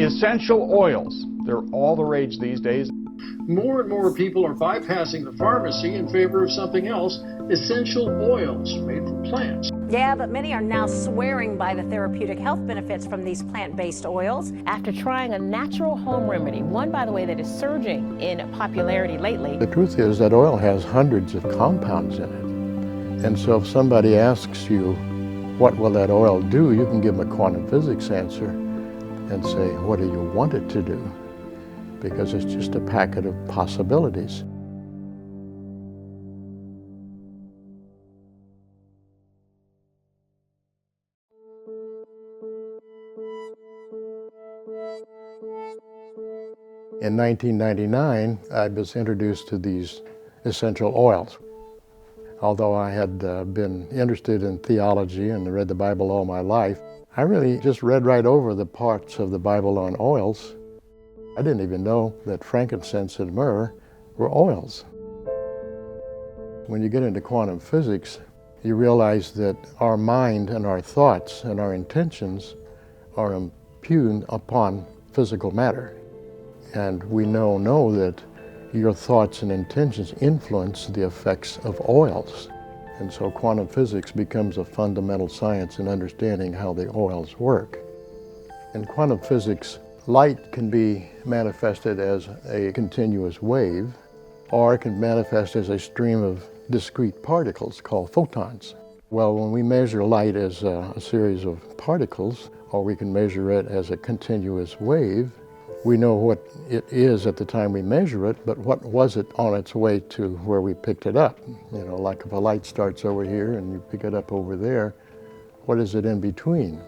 Essential oils. They're all the rage these days. More and more people are bypassing the pharmacy in favor of something else, essential oils made from plants. Yeah, but many are now swearing by the therapeutic health benefits from these plant-based oils. After trying a natural home remedy, one, by the way, that is surging in popularity lately. The truth is that oil has hundreds of compounds in it. And so if somebody asks you, what will that oil do? You can give them a quantum physics answer and say, what do you want it to do? Because it's just a packet of possibilities. In 1999, I was introduced to these essential oils. Although I had been interested in theology and read the Bible all my life, I really just read right over the parts of the Bible on oils. I didn't even know that frankincense and myrrh were oils. When you get into quantum physics, you realize that our mind and our thoughts and our intentions are impugned upon physical matter. And we know that your thoughts and intentions influence the effects of oils. And so quantum physics becomes a fundamental science in understanding how the oils work. In quantum physics, light can be manifested as a continuous wave, or it can manifest as a stream of discrete particles called photons. Well, when we measure light as a series of particles, or we can measure it as a continuous wave, we know what it is at the time we measure it, but what was it on its way to where we picked it up? You know, like if a light starts over here and you pick it up over there, what is it in between?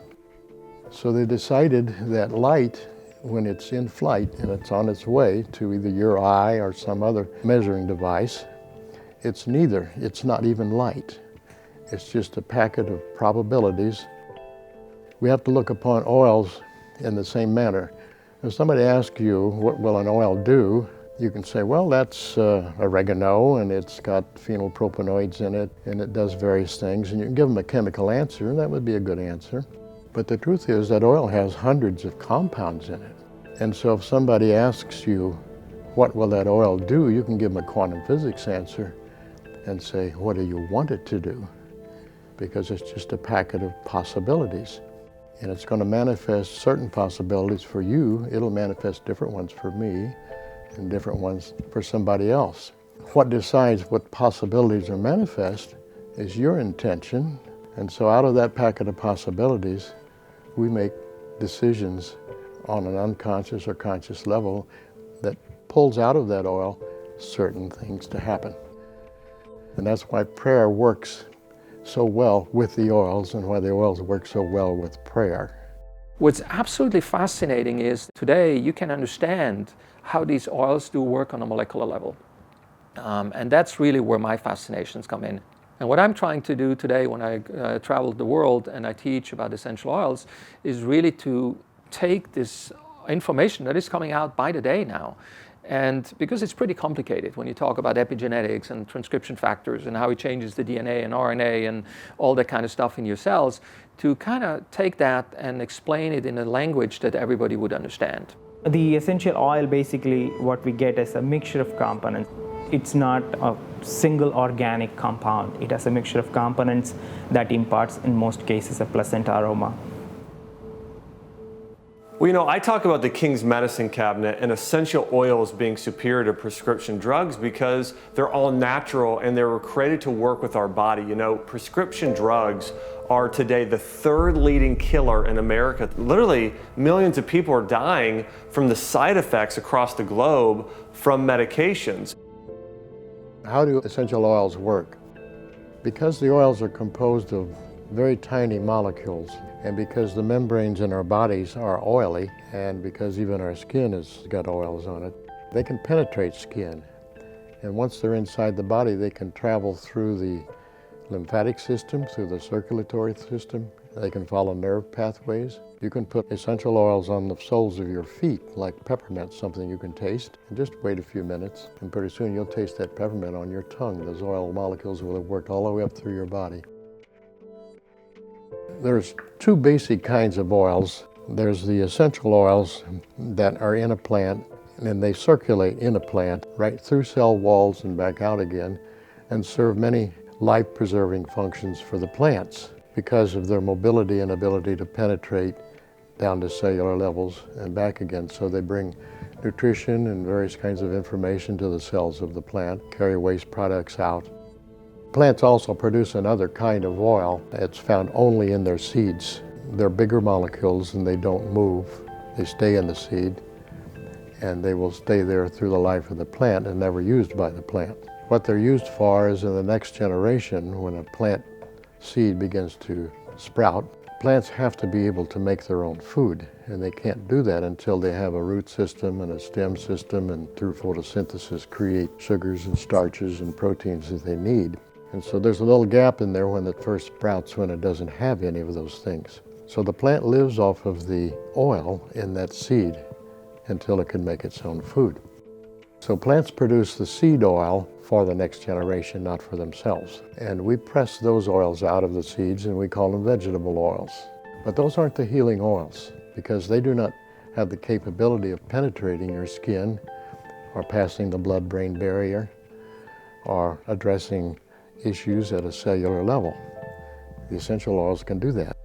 So they decided that light, when it's in flight and it's on its way to either your eye or some other measuring device, it's neither. It's not even light. It's just a packet of probabilities. We have to look upon oils in the same manner. If somebody asks you, what will an oil do? You can say, well, that's oregano, and it's got phenylpropanoids in it, and it does various things, and you can give them a chemical answer, and that would be a good answer. But the truth is that oil has hundreds of compounds in it. And so if somebody asks you, what will that oil do? You can give them a quantum physics answer and say, what do you want it to do? Because it's just a packet of possibilities. And it's going to manifest certain possibilities for you. It'll manifest different ones for me and different ones for somebody else. What decides what possibilities are manifest is your intention. And so out of that packet of possibilities, we make decisions on an unconscious or conscious level that pulls out of that oil certain things to happen. And that's why prayer works so well with the oils and why the oils work so well with prayer. What's absolutely fascinating is today you can understand how these oils do work on a molecular level. And that's really where my fascinations come in. And what I'm trying to do today when I travel the world and I teach about essential oils is really to take this information that is coming out by the day now. And because it's pretty complicated when you talk about epigenetics and transcription factors and how it changes the DNA and RNA and all that kind of stuff in your cells, to kind of take that and explain it in a language that everybody would understand. The essential oil, basically what we get is a mixture of components. It's not a single organic compound. It has a mixture of components that imparts, in most cases, a pleasant aroma. Well, you know, I talk about the King's Medicine Cabinet and essential oils being superior to prescription drugs because they're all natural and they were created to work with our body. You know, prescription drugs are today the third leading killer in America. Literally, millions of people are dying from the side effects across the globe from medications. How do essential oils work? Because the oils are composed of very tiny molecules, and because the membranes in our bodies are oily, and because even our skin has got oils on it, they can penetrate skin. And once they're inside the body, they can travel through the lymphatic system, through the circulatory system. They can follow nerve pathways. You can put essential oils on the soles of your feet, like peppermint, something you can taste. And just wait a few minutes, and pretty soon you'll taste that peppermint on your tongue. Those oil molecules will have worked all the way up through your body. There's two basic kinds of oils There's the essential oils that are in a plant, and they circulate in a plant right through cell walls and back out again, and serve many life-preserving functions for the plants because of their mobility and ability to penetrate down to cellular levels and back again. So they bring nutrition and various kinds of information to the cells of the plant, carry waste products out. Plants also produce another kind of oil that's found only in their seeds. They're bigger molecules and they don't move. They stay in the seed and they will stay there through the life of the plant and never used by the plant. What they're used for is in the next generation, when a plant seed begins to sprout, plants have to be able to make their own food, and they can't do that until they have a root system and a stem system, and through photosynthesis create sugars and starches and proteins that they need. And so there's a little gap in there when it first sprouts, when it doesn't have any of those things. So the plant lives off of the oil in that seed until it can make its own food. So plants produce the seed oil for the next generation, not for themselves. And we press those oils out of the seeds and we call them vegetable oils. But those aren't the healing oils because they do not have the capability of penetrating your skin or passing the blood-brain barrier or addressing issues at a cellular level. The essential oils can do that.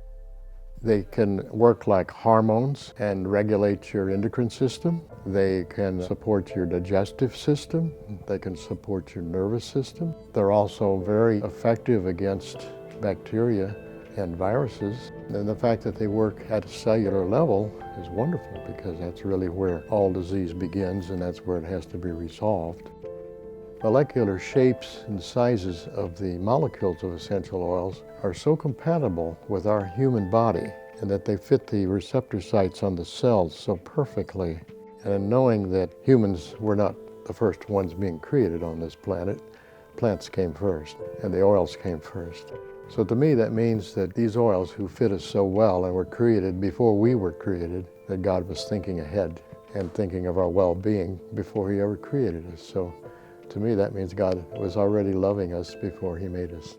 They can work like hormones and regulate your endocrine system. They can support your digestive system. They can support your nervous system. They're also very effective against bacteria and viruses. And the fact that they work at a cellular level is wonderful because that's really where all disease begins and that's where it has to be resolved. Molecular shapes and sizes of the molecules of essential oils are so compatible with our human body and that they fit the receptor sites on the cells so perfectly. And knowing that humans were not the first ones being created on this planet, plants came first and the oils came first. So to me that means that these oils who fit us so well and were created before we were created, that God was thinking ahead and thinking of our well-being before He ever created us. So to me, that means God was already loving us before He made us.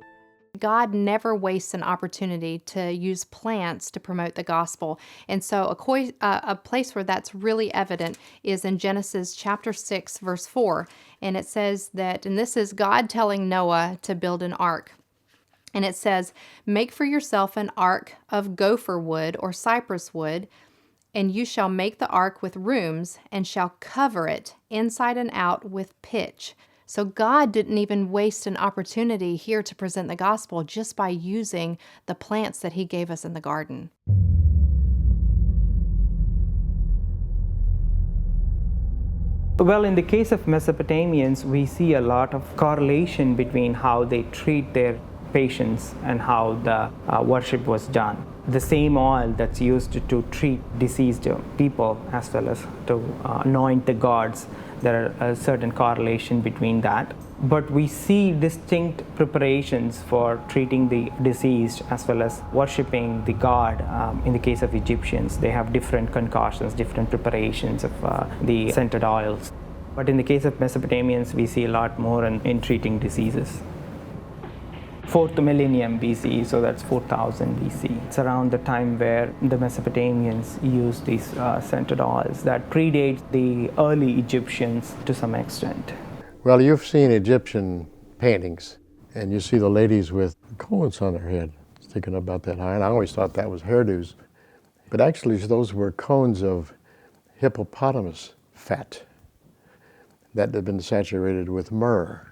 God never wastes an opportunity to use plants to promote the gospel. And so a place where that's really evident is in Genesis chapter 6, verse 4. And it says that, and this is God telling Noah to build an ark. And it says, "Make for yourself an ark of gopher wood or cypress wood, and you shall make the ark with rooms, and shall cover it inside and out with pitch." So God didn't even waste an opportunity here to present the gospel just by using the plants that He gave us in the garden. Well, in the case of Mesopotamians, we see a lot of correlation between how they treat their patients and how the worship was done. The same oil that's used to treat deceased people as well as to anoint the gods, there are a certain correlation between that. But we see distinct preparations for treating the deceased as well as worshipping the god. In the case of Egyptians, they have different concoctions, different preparations of the scented oils. But in the case of Mesopotamians, we see a lot more in treating diseases. 4th millennium BC, so that's 4000 BC. It's around the time where the Mesopotamians used these scented oils that predate the early Egyptians to some extent. Well, you've seen Egyptian paintings, and you see the ladies with cones on their head, sticking about that high, and I always thought that was hairdos. But actually, those were cones of hippopotamus fat that had been saturated with myrrh.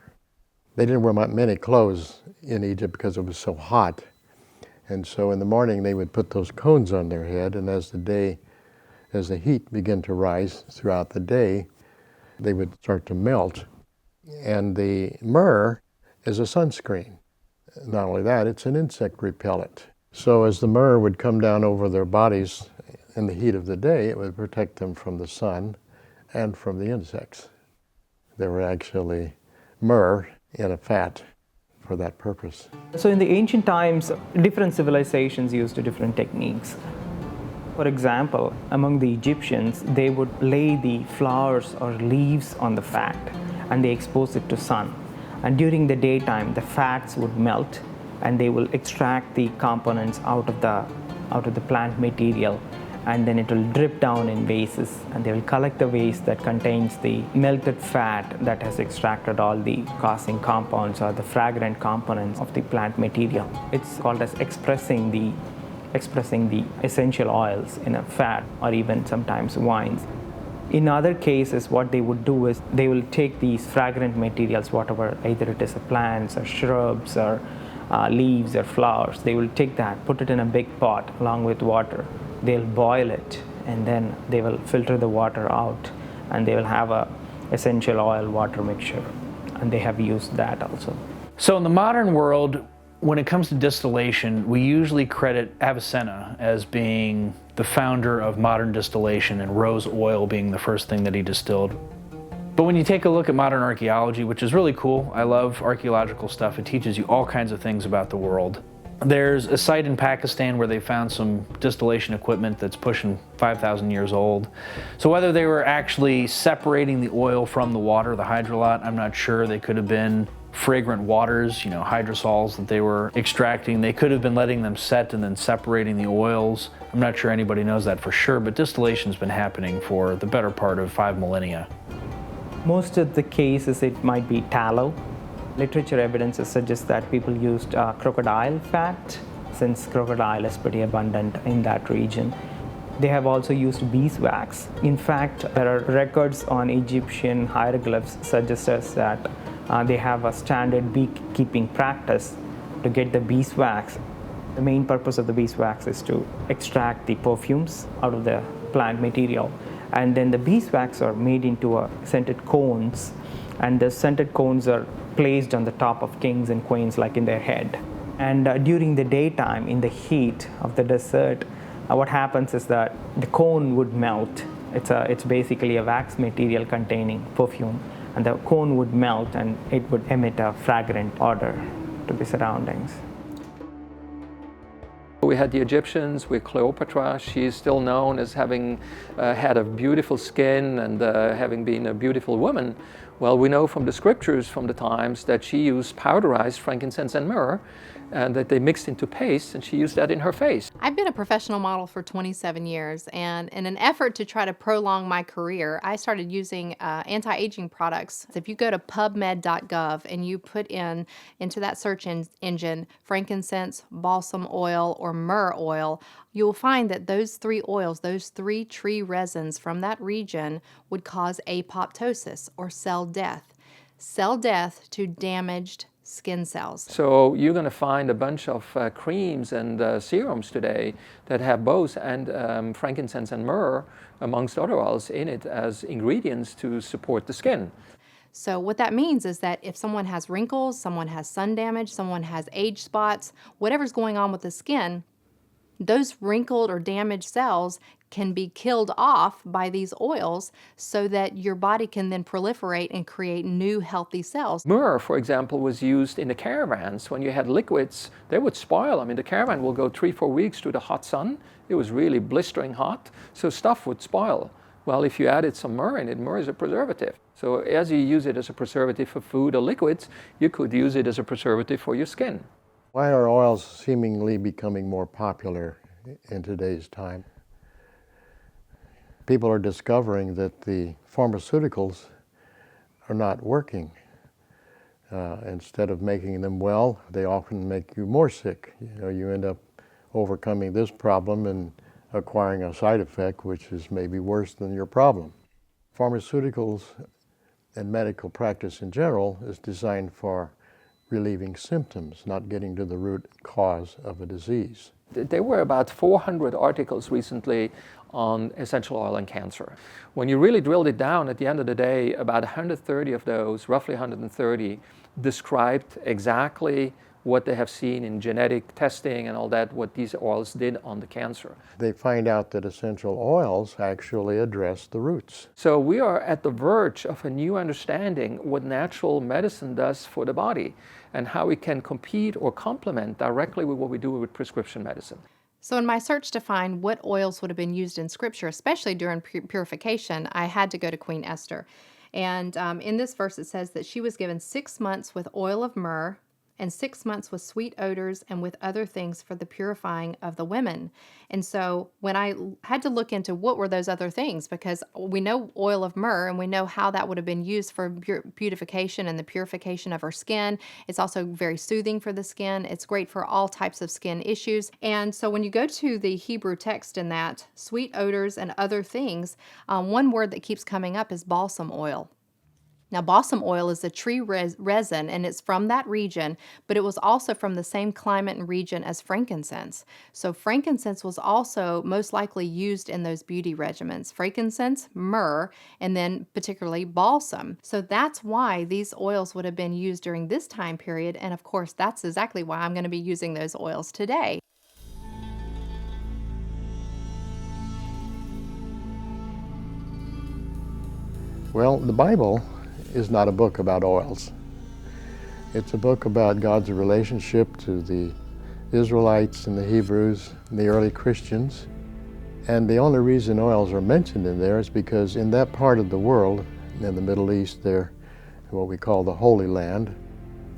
They didn't wear many clothes in Egypt because it was so hot. And so in the morning they would put those cones on their head, and as the heat began to rise throughout the day, they would start to melt. And the myrrh is a sunscreen. Not only that, it's an insect repellent. So as the myrrh would come down over their bodies in the heat of the day, it would protect them from the sun and from the insects. They were actually myrrh in a fat for that purpose. So in the ancient times, different civilizations used different techniques. For example, among the Egyptians, they would lay the flowers or leaves on the fat and they expose it to sun. And during the daytime, the fats would melt and they will extract the components out of the plant material and then it will drip down in vases, and they will collect the vase that contains the melted fat that has extracted all the causing compounds or the fragrant components of the plant material. It's called as expressing the essential oils in a fat, or even sometimes wines. In other cases, what they would do is they will take these fragrant materials, whatever, either it is plants or shrubs or leaves or flowers, they will take that, put it in a big pot along with water. They'll boil it, and then they will filter the water out, and they will have a essential oil water mixture, and they have used that also. So in the modern world, when it comes to distillation, we usually credit Avicenna as being the founder of modern distillation, and rose oil being the first thing that he distilled. But when you take a look at modern archaeology, which is really cool, I love archaeological stuff, it teaches you all kinds of things about the world. There's a site in Pakistan where they found some distillation equipment that's pushing 5,000 years old. So whether they were actually separating the oil from the water, the hydrolat, I'm not sure. They could have been fragrant waters, hydrosols that they were extracting. They could have been letting them set and then separating the oils. I'm not sure anybody knows that for sure, but distillation's been happening for the better part of 5 millennia. Most of the cases, it might be tallow. Literature evidence suggests that people used crocodile fat, since crocodile is pretty abundant in that region. They have also used beeswax. In fact, there are records on Egyptian hieroglyphs suggest us that they have a standard beekeeping practice to get the beeswax. The main purpose of the beeswax is to extract the perfumes out of the plant material. And then the beeswax are made into scented cones, and the scented cones are placed on the top of kings and queens, like in their head. And during the daytime, in the heat of the desert, what happens is that the cone would melt. It's basically a wax material containing perfume, and the cone would melt and it would emit a fragrant odor to the surroundings. We had the Egyptians with Cleopatra. She is still known as having had a beautiful skin and having been a beautiful woman. Well, we know from the scriptures from the times that she used powderized frankincense and myrrh, and that they mixed into paste, and she used that in her face. I've been a professional model for 27 years, and in an effort to try to prolong my career, I started using anti-aging products. If you go to pubmed.gov and you put into that search engine frankincense, balsam oil, or myrrh oil, you will find that those 3 oils, those 3 tree resins from that region would cause apoptosis, or cell death. Cell death to damaged skin cells. So you're going to find a bunch of creams and serums today that have both and frankincense and myrrh, amongst other oils, in it as ingredients to support the skin. So what that means is that if someone has wrinkles, someone has sun damage, someone has age spots, whatever's going on with the skin, those wrinkled or damaged cells can be killed off by these oils so that your body can then proliferate and create new healthy cells. Myrrh, for example, was used in the caravans. When you had liquids, they would spoil. I mean, the caravan will go 3-4 weeks to the hot sun. It was really blistering hot, so stuff would spoil. Well, if you added some myrrh in it, myrrh is a preservative. So as you use it as a preservative for food or liquids, you could use it as a preservative for your skin. Why are oils seemingly becoming more popular in today's time? People are discovering that the pharmaceuticals are not working. Instead of making them well, they often make you more sick. You end up overcoming this problem and acquiring a side effect which is maybe worse than your problem. Pharmaceuticals and medical practice in general is designed for relieving symptoms, not getting to the root cause of a disease. There were about 400 articles recently on essential oil and cancer. When you really drilled it down, at the end of the day, about 130 of those, roughly 130, described exactly what they have seen in genetic testing and all that, what these oils did on the cancer. They find out that essential oils actually address the roots. So we are at the verge of a new understanding what natural medicine does for the body and how it can compete or complement directly with what we do with prescription medicine. So in my search to find what oils would have been used in Scripture, especially during purification, I had to go to Queen Esther. And in this verse it says that she was given 6 months with oil of myrrh and 6 months with sweet odors and with other things for the purifying of the women. And so when I had to look into what were those other things, because we know oil of myrrh and we know how that would have been used for beautification and the purification of our skin. It's also very soothing for the skin. It's great for all types of skin issues. And so when you go to the Hebrew text in that, sweet odors and other things, one word that keeps coming up is balsam oil. Now, balsam oil is a tree resin, and it's from that region, but it was also from the same climate and region as frankincense. So frankincense was also most likely used in those beauty regimens. Frankincense, myrrh, and then particularly balsam. So that's why these oils would have been used during this time period, and of course, that's exactly why I'm going to be using those oils today. Well, the Bible is not a book about oils. It's a book about God's relationship to the Israelites and the Hebrews and the early Christians. And the only reason oils are mentioned in there is because in that part of the world, in the Middle East, they're what we call the Holy Land.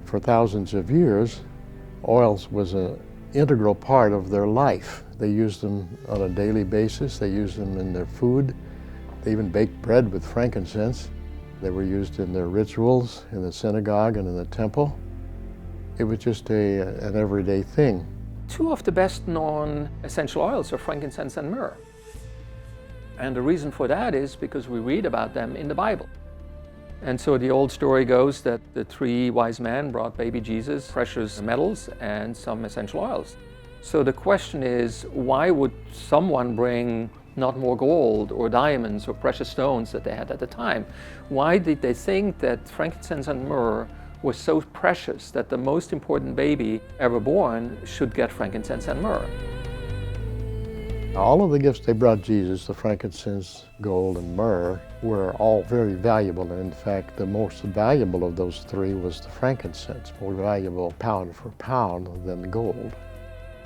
For thousands of years, oils was an integral part of their life. They used them on a daily basis. They used them in their food. They even baked bread with frankincense. They were used in their rituals, in the synagogue and in the temple. It was just an everyday thing. Two of the best known essential oils are frankincense and myrrh. And the reason for that is because we read about them in the Bible. And so the old story goes that the 3 wise men brought baby Jesus precious metals and some essential oils. So the question is, why would someone bring not more gold or diamonds or precious stones that they had at the time? Why did they think that frankincense and myrrh was so precious that the most important baby ever born should get frankincense and myrrh? All of the gifts they brought Jesus, the frankincense, gold, and myrrh, were all very valuable. And in fact, the most valuable of those 3 was the frankincense, more valuable pound for pound than the gold.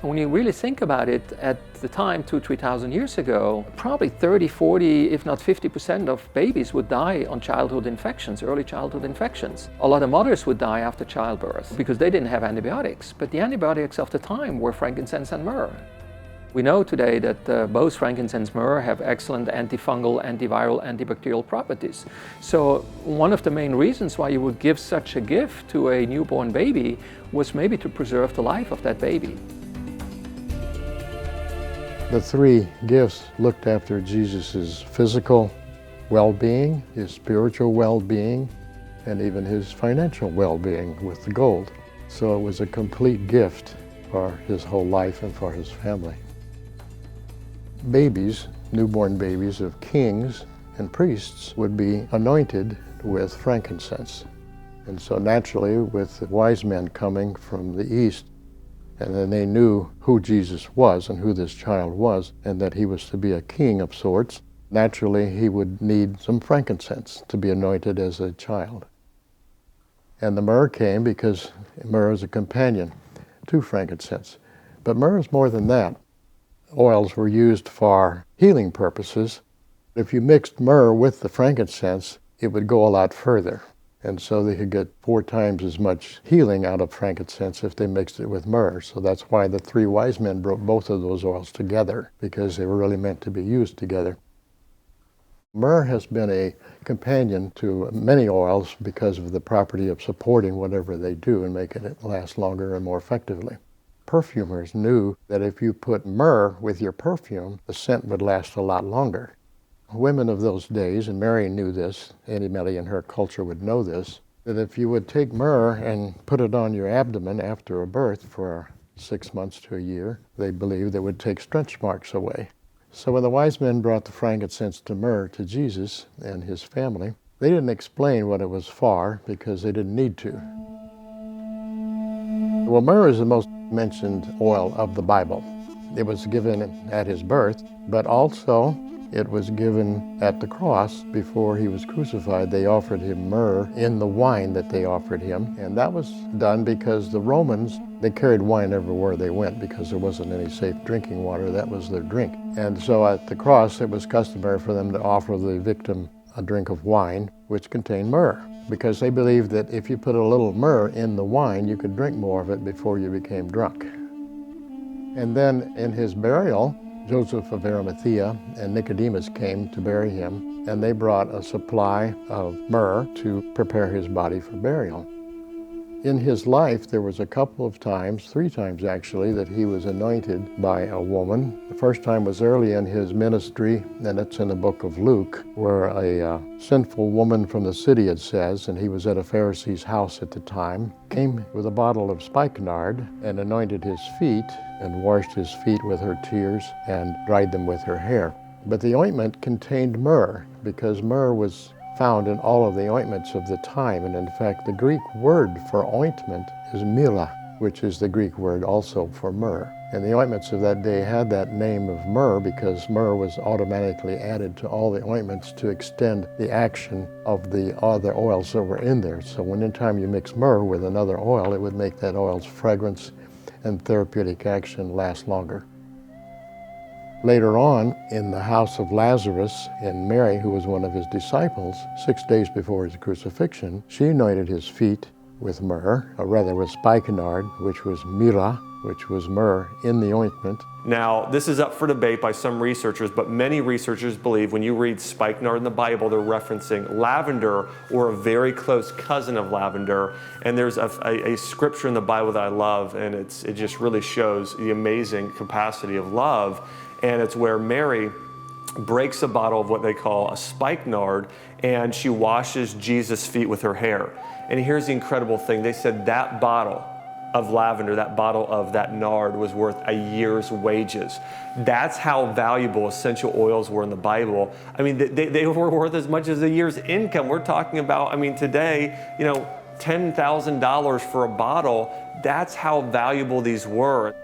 When you really think about it, at the time, 2,000–3,000 years ago, probably 30, 40, if not 50% of babies would die on childhood infections, early childhood infections. A lot of mothers would die after childbirth because they didn't have antibiotics, but the antibiotics of the time were frankincense and myrrh. We know today that both frankincense and myrrh have excellent antifungal, antiviral, antibacterial properties. So one of the main reasons why you would give such a gift to a newborn baby was maybe to preserve the life of that baby. The 3 gifts looked after Jesus' physical well-being, his spiritual well-being, and even his financial well-being with the gold. So it was a complete gift for his whole life and for his family. Babies, newborn babies of kings and priests, would be anointed with frankincense. And so naturally, with the wise men coming from the east, and then they knew who Jesus was and who this child was, and that he was to be a king of sorts. Naturally, he would need some frankincense to be anointed as a child. And the myrrh came because myrrh is a companion to frankincense. But myrrh is more than that. Oils were used for healing purposes. If you mixed myrrh with the frankincense, it would go a lot further. And so they could get 4 times as much healing out of frankincense if they mixed it with myrrh. So that's why the 3 wise men brought both of those oils together, because they were really meant to be used together. Myrrh has been a companion to many oils because of the property of supporting whatever they do and making it last longer and more effectively. Perfumers knew that if you put myrrh with your perfume, the scent would last a lot longer. Women of those days, and Mary knew this, anybody in her culture would know this, that if you would take myrrh and put it on your abdomen after a birth for 6 months to a year, they believed it would take stretch marks away. So when the wise men brought the frankincense to myrrh to Jesus and his family, they didn't explain what it was for because they didn't need to. Well, myrrh is the most mentioned oil of the Bible. It was given at his birth, but also it was given at the cross before he was crucified. They offered him myrrh in the wine that they offered him. And that was done because the Romans, they carried wine everywhere they went because there wasn't any safe drinking water. That was their drink. And so at the cross, it was customary for them to offer the victim a drink of wine which contained myrrh, because they believed that if you put a little myrrh in the wine, you could drink more of it before you became drunk. And then in his burial, Joseph of Arimathea and Nicodemus came to bury him, and they brought a supply of myrrh to prepare his body for burial. In his life, there was a couple of times, 3 times actually, that he was anointed by a woman. The first time was early in his ministry, and it's in the book of Luke, where a sinful woman from the city, it says, and he was at a Pharisee's house at the time, came with a bottle of spikenard and anointed his feet and washed his feet with her tears and dried them with her hair. But the ointment contained myrrh, because myrrh was found in all of the ointments of the time. And in fact, the Greek word for ointment is myrrha, which is the Greek word also for myrrh. And the ointments of that day had that name of myrrh because myrrh was automatically added to all the ointments to extend the action of the other oils that were in there. So when anytime you mix myrrh with another oil, it would make that oil's fragrance and therapeutic action last longer. Later on, in the house of Lazarus, and Mary, who was one of his disciples, 6 days before his crucifixion, she anointed his feet with myrrh, or rather with spikenard, which was myrrha, which was myrrh in the ointment. Now, this is up for debate by some researchers, but many researchers believe when you read spikenard in the Bible, they're referencing lavender or a very close cousin of lavender. And there's a scripture in the Bible that I love, and it just really shows the amazing capacity of love. And it's where Mary breaks a bottle of what they call a spikenard, and she washes Jesus' feet with her hair. And here's the incredible thing. They said that bottle of lavender, that bottle of that nard was worth a year's wages. That's how valuable essential oils were in the Bible. I mean, they were worth as much as a year's income. We're talking about, I mean, today, you know, $10,000 for a bottle. That's how valuable these were.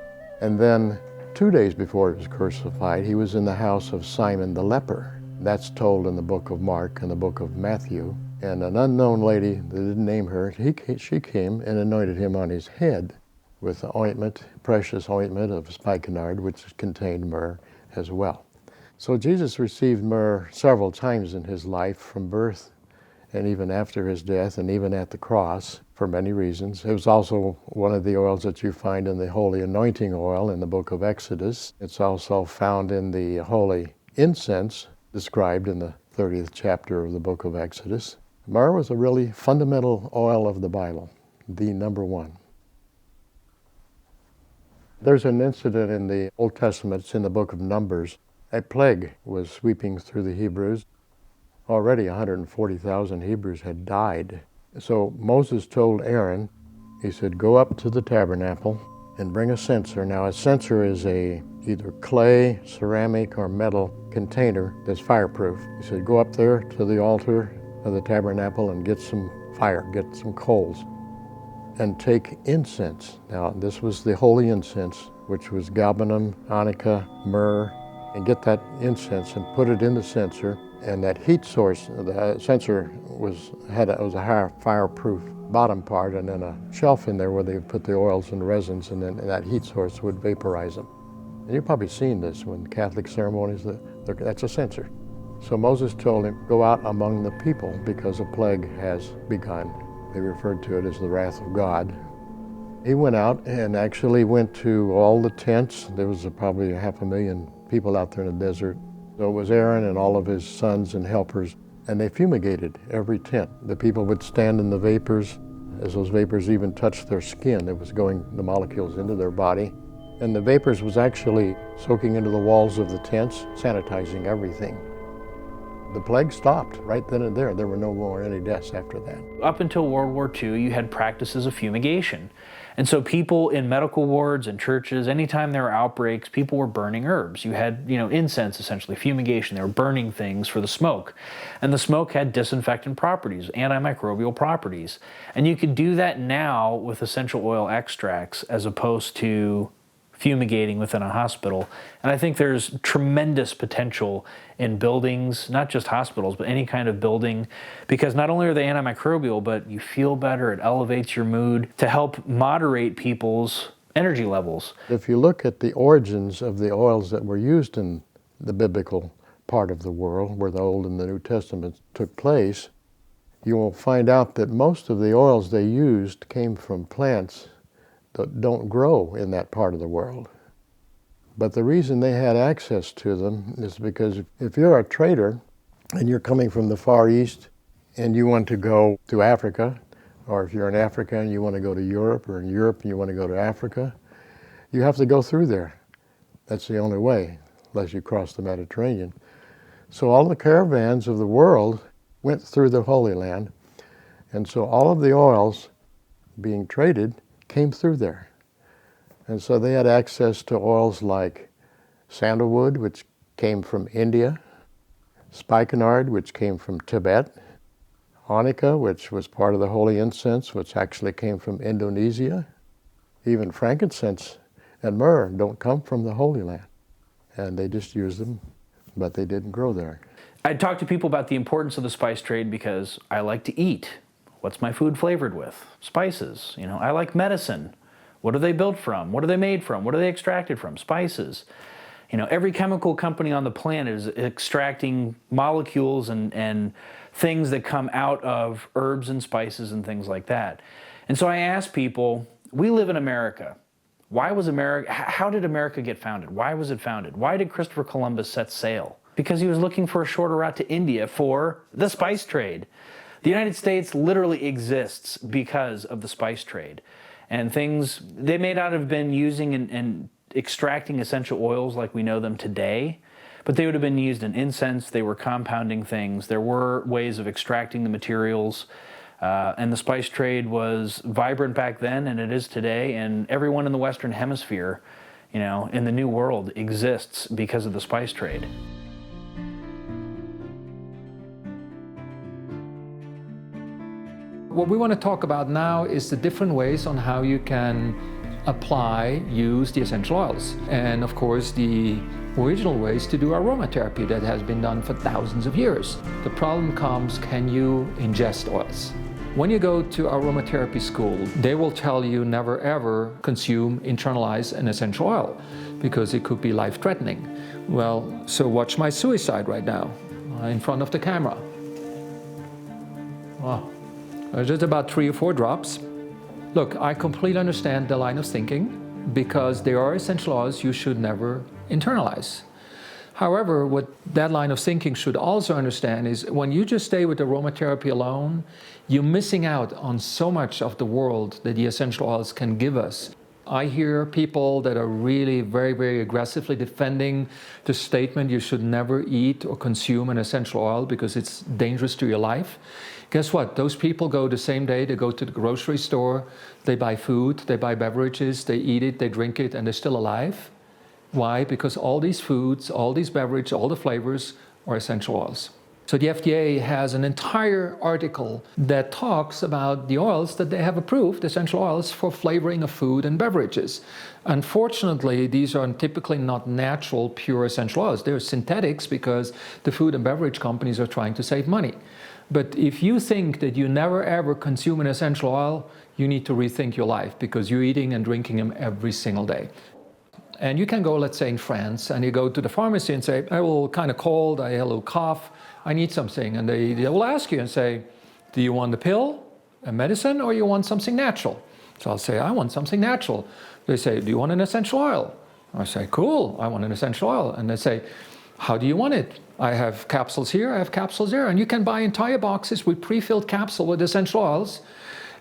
And then 2 days before he was crucified, he was in the house of Simon the leper. That's told in the book of Mark and the book of Matthew. And an unknown lady, they didn't name her, she came and anointed him on his head with the ointment, precious ointment of spikenard, which contained myrrh as well. So Jesus received myrrh several times in his life, from birth and even after his death and even at the cross, for many reasons. It was also one of the oils that you find in the holy anointing oil in the book of Exodus. It's also found in the holy incense described in the 30th chapter of the book of Exodus. Myrrh was a really fundamental oil of the Bible, the number one. There's an incident in the Old Testament, it's in the book of Numbers. A plague was sweeping through the Hebrews. Already 140,000 Hebrews had died. So Moses told Aaron, he said, go up to the tabernacle and bring a censer. Now a censer is a either clay, ceramic, or metal container that's fireproof. He said, go up there to the altar of the tabernacle and get some fire, get some coals, and take incense. Now this was the holy incense, which was galbanum, onycha, myrrh, and get that incense and put it in the censer. And that heat source, the censer was a fireproof bottom part, and then a shelf in there where they would put the oils and resins, and then that heat source would vaporize them. And you've probably seen this when Catholic ceremonies, that's a censer. So Moses told him, go out among the people because a plague has begun. They referred to it as the wrath of God. He went out and actually went to all the tents. There was probably 500,000 people out there in the desert. So it was Aaron and all of his sons and helpers, and they fumigated every tent. The people would stand in the vapors. As those vapors even touched their skin, it was going the molecules into their body. And the vapors was actually soaking into the walls of the tents, sanitizing everything. The plague stopped right then and there. There were no more any deaths after that. Up until World War II, you had practices of fumigation. And so people in medical wards and churches, anytime there were outbreaks, people were burning herbs. You had, incense, essentially, fumigation. They were burning things for the smoke. And the smoke had disinfectant properties, antimicrobial properties. And you could do that now with essential oil extracts as opposed to fumigating within a hospital. And I think there's tremendous potential in buildings, not just hospitals, but any kind of building, because not only are they antimicrobial, but you feel better, it elevates your mood to help moderate people's energy levels. If you look at the origins of the oils that were used in the biblical part of the world where the Old and the New Testaments took place, you will find out that most of the oils they used came from plants that don't grow in that part of the world. But the reason they had access to them is because if you're a trader and you're coming from the Far East and you want to go to Africa, or if you're in Africa and you want to go to Europe, or in Europe and you want to go to Africa, you have to go through there. That's the only way, unless you cross the Mediterranean. So all the caravans of the world went through the Holy Land, and so all of the oils being traded came through there. And so they had access to oils like sandalwood, which came from India, spikenard, which came from Tibet, onycha, which was part of the holy incense, which actually came from Indonesia. Even frankincense and myrrh don't come from the Holy Land. And they just used them, but they didn't grow there. I talk to people about the importance of the spice trade because I like to eat. What's my food flavored with? Spices. You know, I like medicine. What are they built from? What are they made from? What are they extracted from? Spices. You know, every chemical company on the planet is extracting molecules and things that come out of herbs and spices and things like that. And so I ask people, we live in America. Why was America, how did America get founded? Why was it founded? Why did Christopher Columbus set sail? Because he was looking for a shorter route to India for the spice trade. The United States literally exists because of the spice trade. And things, they may not have been using and extracting essential oils like we know them today, but they would have been used in incense, they were compounding things, there were ways of extracting the materials, and the spice trade was vibrant back then, and it is today, and everyone in the Western Hemisphere, you know, in the New World exists because of the spice trade. What we want to talk about now is the different ways on how you can use the essential oils. And of course, the original ways to do aromatherapy that has been done for thousands of years. The problem comes, can you ingest oils? When you go to aromatherapy school, they will tell you never ever consume, internalize an essential oil because it could be life-threatening. Well, so watch my suicide right now in front of the camera. Oh. Just about 3 or 4 drops. Look, I completely understand the line of thinking because there are essential oils you should never internalize. However, what that line of thinking should also understand is when you just stay with aromatherapy alone, you're missing out on so much of the world that the essential oils can give us. I hear people that are really very, very aggressively defending the statement you should never eat or consume an essential oil because it's dangerous to your life. Guess what? Those people go the same day, they go to the grocery store, they buy food, they buy beverages, they eat it, they drink it, and they're still alive. Why? Because all these foods, all these beverages, all the flavors are essential oils. So the FDA has an entire article that talks about the oils that they have approved, essential oils, for flavoring of food and beverages. Unfortunately, these are typically not natural, pure essential oils. They're synthetics because the food and beverage companies are trying to save money. But if you think that you never ever consume an essential oil, you need to rethink your life because you're eating and drinking them every single day. And you can go, let's say in France, and you go to the pharmacy and say, I will kind of cold, I have a little cough, I need something. And they will ask you and say, do you want a pill, a medicine, or you want something natural? So I'll say, I want something natural. They say, do you want an essential oil? I say, cool, I want an essential oil. And they say, how do you want it? I have capsules here, I have capsules there. And you can buy entire boxes with pre-filled capsule with essential oils,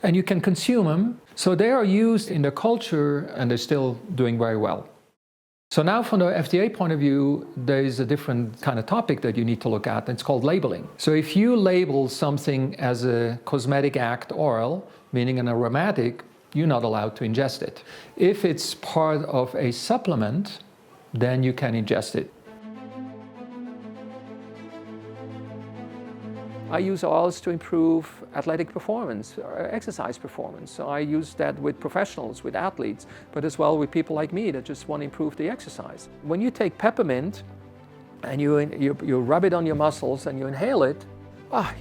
and you can consume them. So they are used in the culture, and they're still doing very well. So now from the FDA point of view, there is a different kind of topic that you need to look at, and it's called labeling. So if you label something as a cosmetic act oil, meaning an aromatic, you're not allowed to ingest it. If it's part of a supplement, then you can ingest it. I use oils to improve athletic performance, exercise performance. So I use that with professionals, with athletes, but as well with people like me that just want to improve the exercise. When you take peppermint and you rub it on your muscles and you inhale it,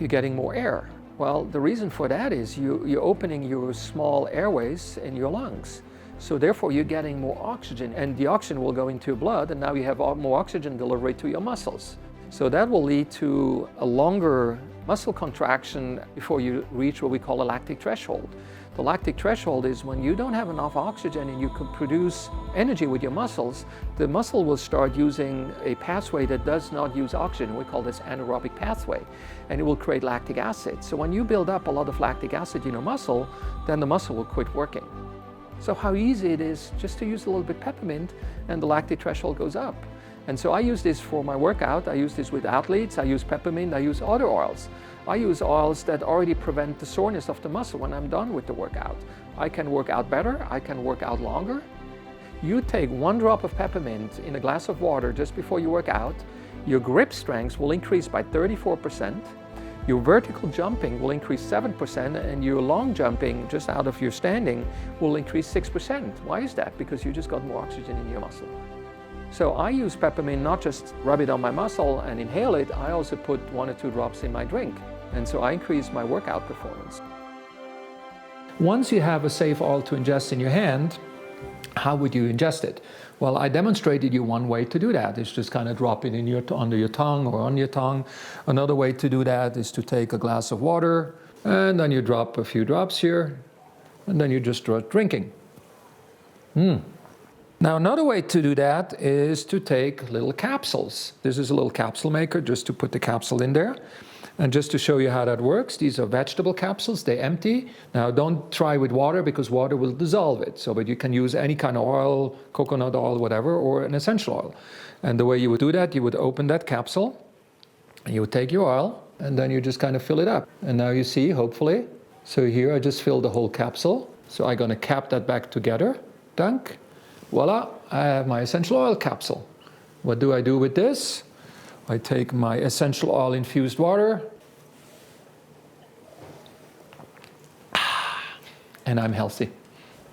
you're getting more air. Well, the reason for that is you're opening your small airways in your lungs. So therefore you're getting more oxygen, and the oxygen will go into your blood, and now you have more oxygen delivery to your muscles. So that will lead to a longer muscle contraction before you reach what we call a lactic threshold. The lactic threshold is when you don't have enough oxygen and you can produce energy with your muscles, the muscle will start using a pathway that does not use oxygen. We call this anaerobic pathway, and it will create lactic acid. So when you build up a lot of lactic acid in your muscle, then the muscle will quit working. So how easy it is just to use a little bit peppermint and the lactic threshold goes up. And so I use this for my workout. I use this with athletes. I use peppermint. I use other oils. I use oils that already prevent the soreness of the muscle when I'm done with the workout. I can work out better. I can work out longer. You take 1 drop of peppermint in a glass of water just before you work out. Your grip strength will increase by 34%. Your vertical jumping will increase 7%, and your long jumping, just out of your standing, will increase 6%. Why is that? Because you just got more oxygen in your muscle. So I use peppermint, not just rub it on my muscle and inhale it, I also put 1 or 2 drops in my drink. And so I increase my workout performance. Once you have a safe oil to ingest in your hand, how would you ingest it? Well, I demonstrated you one way to do that. It's just kind of drop it in under your tongue or on your tongue. Another way to do that is to take a glass of water, and then you drop a few drops here, and then you just start drinking. Now, another way to do that is to take little capsules. This is a little capsule maker, just to put the capsule in there. And just to show you how that works, these are vegetable capsules, they empty. Now, don't try with water because water will dissolve it. But you can use any kind of oil, coconut oil, whatever, or an essential oil. And the way you would do that, you would open that capsule, and you would take your oil, and then you just kind of fill it up. And now you see, hopefully, so here I just filled the whole capsule. So I'm gonna cap that back together, dunk. Voila, I have my essential oil capsule. What do I do with this? I take my essential oil infused water, and I'm healthy.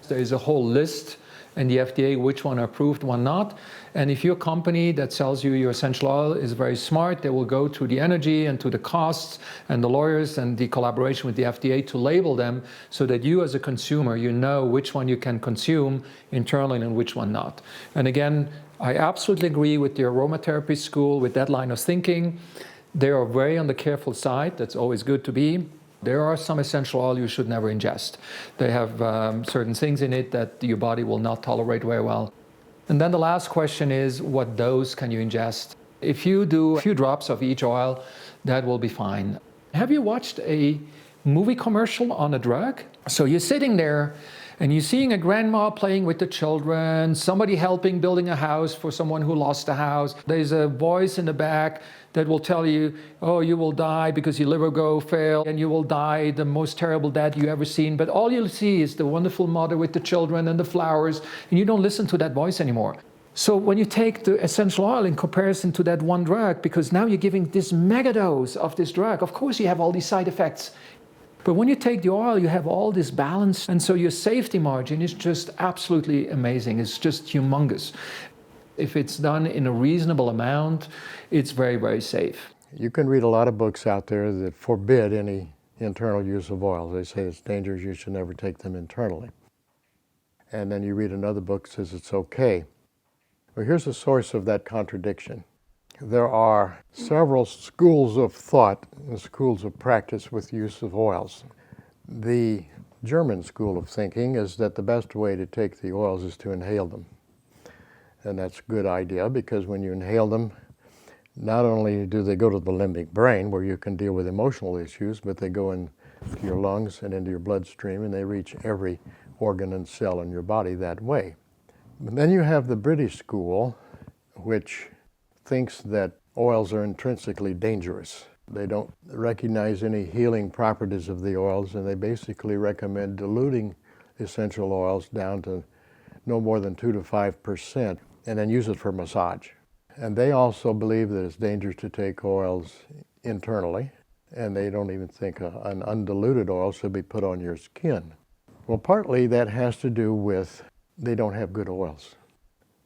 There's a whole list in the FDA which one are approved, one not. And if your company that sells you your essential oil is very smart, they will go to the energy and to the costs and the lawyers and the collaboration with the FDA to label them so that you as a consumer, you know which one you can consume internally and which one not. And again, I absolutely agree with the aromatherapy school, with that line of thinking. They are very on the careful side. That's always good to be. There are some essential oil you should never ingest. They have certain things in it that your body will not tolerate very well. And then the last question is, what dose can you ingest? If you do a few drops of each oil, that will be fine. Have you watched a movie commercial on a drug? So you're sitting there and you're seeing a grandma playing with the children, somebody helping building a house for someone who lost a house. There's a voice in the back that will tell you, oh, you will die because your liver will fail, and you will die the most terrible death you ever seen. But all you'll see is the wonderful mother with the children and the flowers, and you don't listen to that voice anymore. So when you take the essential oil in comparison to that one drug, because now you're giving this mega dose of this drug, of course you have all these side effects. But when you take the oil, you have all this balance, and so your safety margin is just absolutely amazing. It's just humongous. If it's done in a reasonable amount, it's very, very safe. You can read a lot of books out there that forbid any internal use of oils. They say it's dangerous, you should never take them internally. And then you read another book that says it's okay. Well, here's the source of that contradiction. There are several schools of thought and schools of practice with use of oils. The German school of thinking is that the best way to take the oils is to inhale them. And that's a good idea because when you inhale them, not only do they go to the limbic brain where you can deal with emotional issues, but they go into your lungs and into your bloodstream and they reach every organ and cell in your body that way. But then you have the British school, which thinks that oils are intrinsically dangerous. They don't recognize any healing properties of the oils, and they basically recommend diluting essential oils down to no more than 2 to 5%, and then use it for massage. And they also believe that it's dangerous to take oils internally, and they don't even think an undiluted oil should be put on your skin. Well, partly that has to do with they don't have good oils.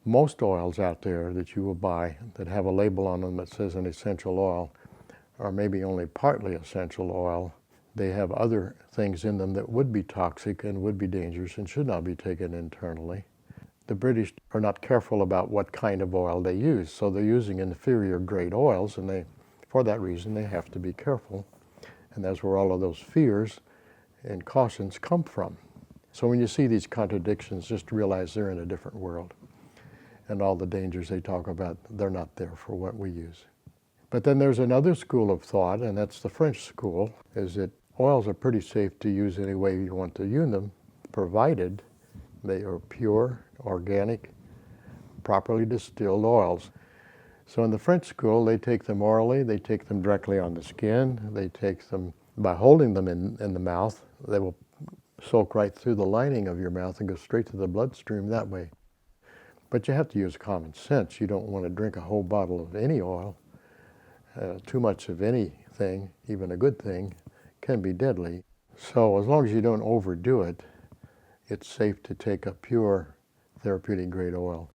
Most oils out there that you will buy that have a label on them that says an essential oil are maybe only partly essential oil. They have other things in them that would be toxic and would be dangerous and should not be taken internally. the British are not careful about what kind of oil they use. So they're using inferior grade oils, and for that reason, they have to be careful. And that's where all of those fears and cautions come from. So when you see these contradictions, just realize they're in a different world. And all the dangers they talk about, they're not there for what we use. But then there's another school of thought, and that's the French school, is that oils are pretty safe to use any way you want to use them, provided they are pure, organic, properly distilled oils. So in the French school, they take them orally, they take them directly on the skin, they take them by holding them in the mouth. They will soak right through the lining of your mouth and go straight to the bloodstream that way. But you have to use common sense. You don't want to drink a whole bottle of any oil. Too much of anything, even a good thing, can be deadly. So as long as you don't overdo it, it's safe to take a pure therapeutic grade oil.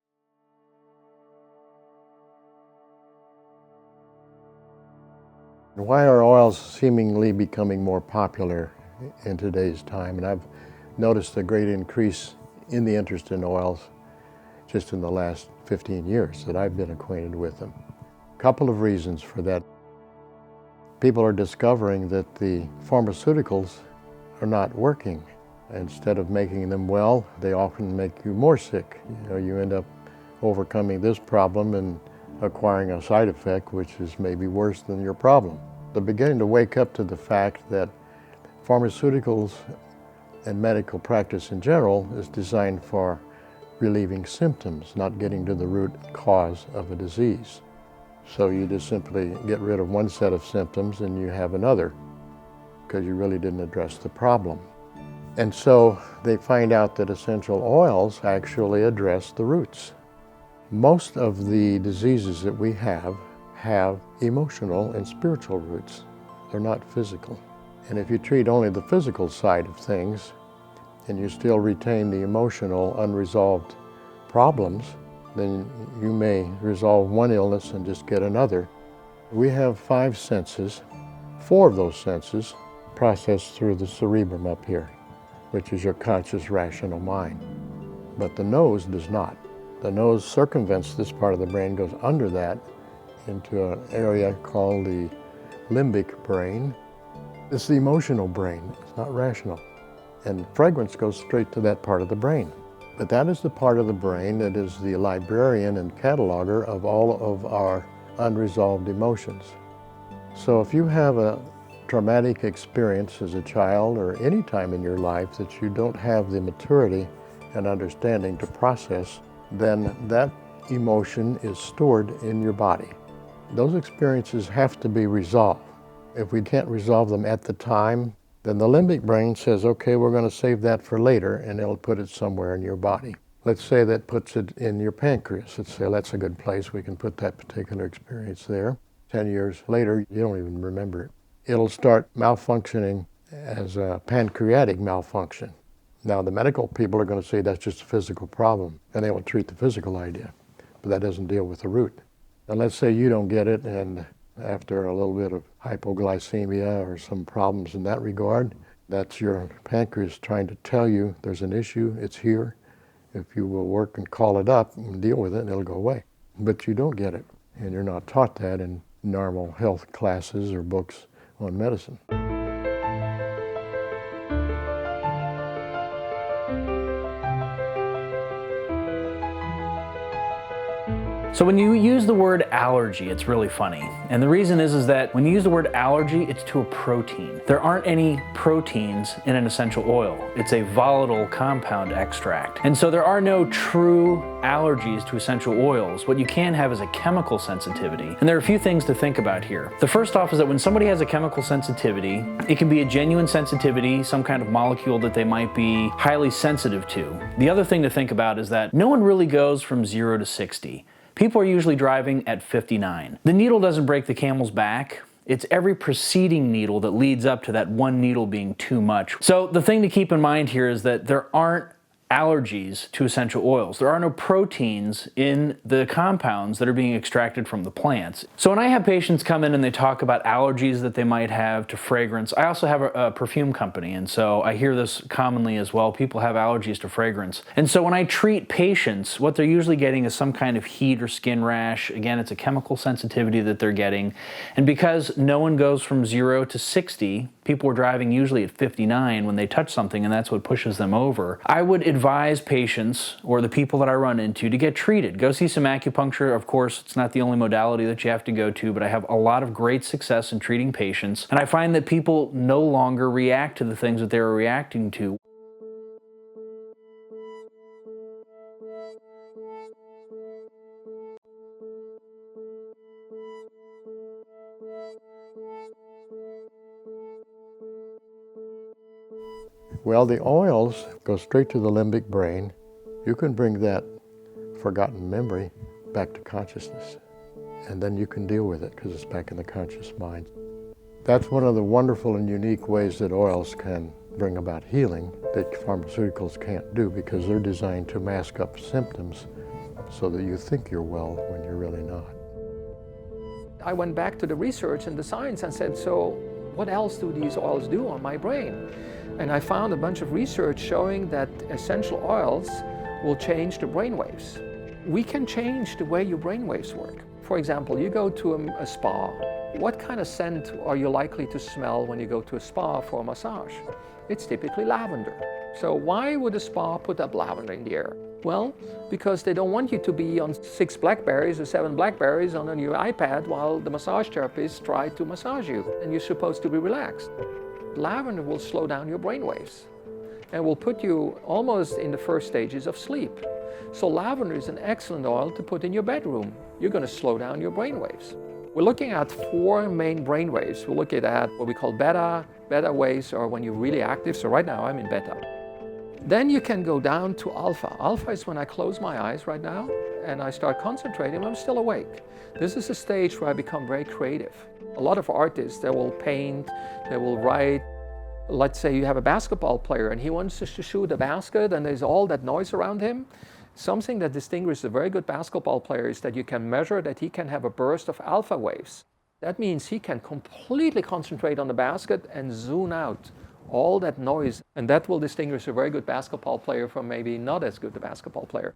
Why are oils seemingly becoming more popular in today's time? And I've noticed a great increase in the interest in oils just in the last 15 years that I've been acquainted with them. A couple of reasons for that. People are discovering that the pharmaceuticals are not working. Instead of making them well, they often make you more sick. You end up overcoming this problem and acquiring a side effect which is maybe worse than your problem. They're beginning to wake up to the fact that pharmaceuticals and medical practice in general is designed for relieving symptoms, not getting to the root cause of a disease. So you just simply get rid of one set of symptoms and you have another because you really didn't address the problem. And so they find out that essential oils actually address the roots. Most of the diseases that we have emotional and spiritual roots. They're not physical. And if you treat only the physical side of things and you still retain the emotional unresolved problems, then you may resolve one illness and just get another. We have 5 senses. 4 of those senses process through the cerebrum up here, which is your conscious, rational mind. But the nose does not. The nose circumvents this part of the brain, goes under that into an area called the limbic brain. It's the emotional brain, it's not rational. And fragrance goes straight to that part of the brain. But that is the part of the brain that is the librarian and cataloger of all of our unresolved emotions. So if you have a traumatic experience as a child or any time in your life that you don't have the maturity and understanding to process, then that emotion is stored in your body. Those experiences have to be resolved. If we can't resolve them at the time, then the limbic brain says, okay, we're going to save that for later, and it'll put it somewhere in your body. Let's say that puts it in your pancreas. Let's say that's a good place. We can put that particular experience there. 10 years later, you don't even remember it. It'll start malfunctioning as a pancreatic malfunction. Now, the medical people are going to say that's just a physical problem, and they will treat the physical idea, but that doesn't deal with the root. And let's say you don't get it, and after a little bit of hypoglycemia or some problems in that regard, that's your pancreas trying to tell you there's an issue, it's here. If you will work and call it up and deal with it, it'll go away. But you don't get it, and you're not taught that in normal health classes or books on medicine. So when you use the word allergy, it's really funny. And the reason is that when you use the word allergy, it's to a protein. There aren't any proteins in an essential oil. It's a volatile compound extract. And so there are no true allergies to essential oils. What you can have is a chemical sensitivity. And there are a few things to think about here. The first off is that when somebody has a chemical sensitivity, it can be a genuine sensitivity, some kind of molecule that they might be highly sensitive to. The other thing to think about is that no one really goes from 0 to 60. People are usually driving at 59. The needle doesn't break the camel's back. It's every preceding needle that leads up to that one needle being too much. So the thing to keep in mind here is that there aren't allergies to essential oils. There are no proteins in the compounds that are being extracted from the plants. So when I have patients come in and they talk about allergies that they might have to fragrance, I also have a perfume company, and so I hear this commonly as well. People have allergies to fragrance. And so when I treat patients, what they're usually getting is some kind of heat or skin rash. Again, it's a chemical sensitivity that they're getting. And because no one goes from 0 to 60, people are driving usually at 59 when they touch something, and that's what pushes them over. I would advise patients, or the people that I run into, to get treated. Go see some acupuncture. Of course, it's not the only modality that you have to go to, but I have a lot of great success in treating patients, and I find that people no longer react to the things that they were reacting to. Well, the oils go straight to the limbic brain. You can bring that forgotten memory back to consciousness, and then you can deal with it because it's back in the conscious mind. That's one of the wonderful and unique ways that oils can bring about healing that pharmaceuticals can't do, because they're designed to mask up symptoms so that you think you're well when you're really not. I went back to the research and the science and said, so what else do these oils do on my brain? And I found a bunch of research showing that essential oils will change the brainwaves. We can change the way your brainwaves work. For example, you go to a spa. What kind of scent are you likely to smell when you go to a spa for a massage? It's typically lavender. So why would a spa put up lavender in the air? Well, because they don't want you to be on 6 blackberries or 7 blackberries on your iPad while the massage therapist tries to massage you, and you're supposed to be relaxed. Lavender will slow down your brainwaves and will put you almost in the first stages of sleep. So lavender is an excellent oil to put in your bedroom. You're going to slow down your brainwaves. We're looking at 4 main brainwaves. We're looking at what we call beta. Beta waves are when you're really active. So right now I'm in beta. Then you can go down to alpha. Alpha is when I close my eyes right now and I start concentrating when I'm still awake. This is a stage where I become very creative. A lot of artists, they will paint, they will write. Let's say you have a basketball player and he wants to shoot a basket and there's all that noise around him. Something that distinguishes a very good basketball player is that you can measure that he can have a burst of alpha waves. That means he can completely concentrate on the basket and zoom out all that noise. And that will distinguish a very good basketball player from maybe not as good a basketball player.